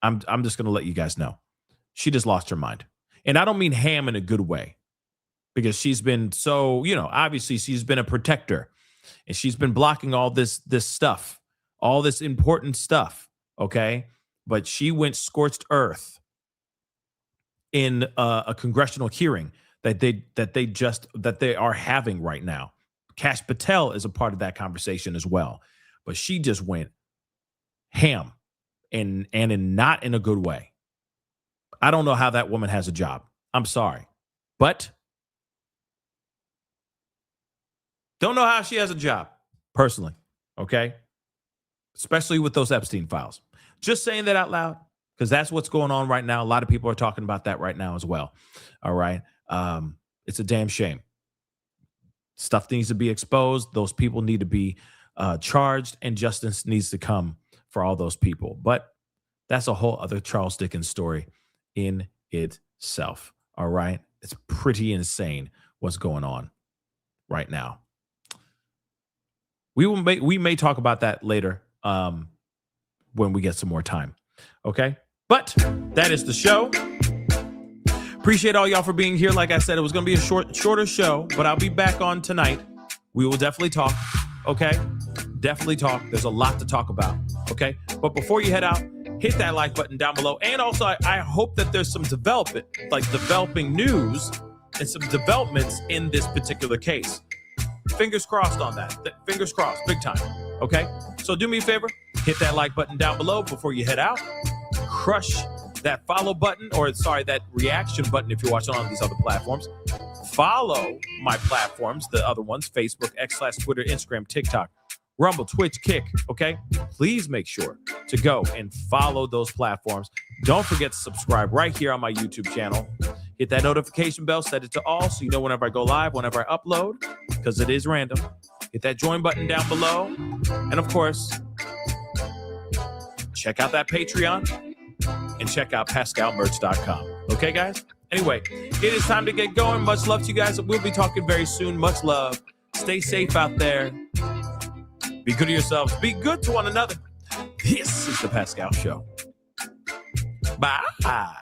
I'm just going to let you guys know. She just lost her mind. And I don't mean ham in a good way, because she's been so, obviously she's been a protector and she's been blocking all this stuff, all this important stuff. Okay. But she went scorched earth in a congressional hearing that they are having right now. Kash Patel is a part of that conversation as well, but she just went ham and not in a good way. I don't know how that woman has a job. I'm sorry, but don't know how she has a job personally. Okay. Especially with those Epstein files. Just saying that out loud, because that's what's going on right now. A lot of people are talking about that right now as well. All right. It's a damn shame. Stuff needs to be exposed. Those people need to be charged, and justice needs to come for all those people. But that's a whole other Charles Dickens story in itself. All right. It's pretty insane what's going on right now. We may talk about that later when we get some more time. Okay. But that is the show. Appreciate all y'all for being here. Like I said, it was going to be a shorter show, but I'll be back on tonight. We will definitely talk. Okay. Definitely talk. There's a lot to talk about. Okay. But before you head out, hit that like button down below. And also, I hope that there's some developing news and some developments in this particular case. Fingers crossed on that. Fingers crossed, big time. Okay. So do me a favor, hit that like button down below before you head out. Crush that follow button, that reaction button if you're watching on these other platforms. Follow my platforms, the other ones, Facebook, X/Twitter, Instagram, TikTok, Rumble, Twitch, Kick. Okay. Please make sure to go and follow those platforms. Don't forget to subscribe right here on my YouTube channel. Hit that notification bell, set it to all so you know whenever I go live, whenever I upload, because it is random. Hit that join button down below. And of course, check out that Patreon and check out PascalMerch.com. Okay, guys? Anyway, it is time to get going. Much love to you guys. We'll be talking very soon. Much love. Stay safe out there. Be good to yourselves. Be good to one another. This is The Pascal Show. Bye.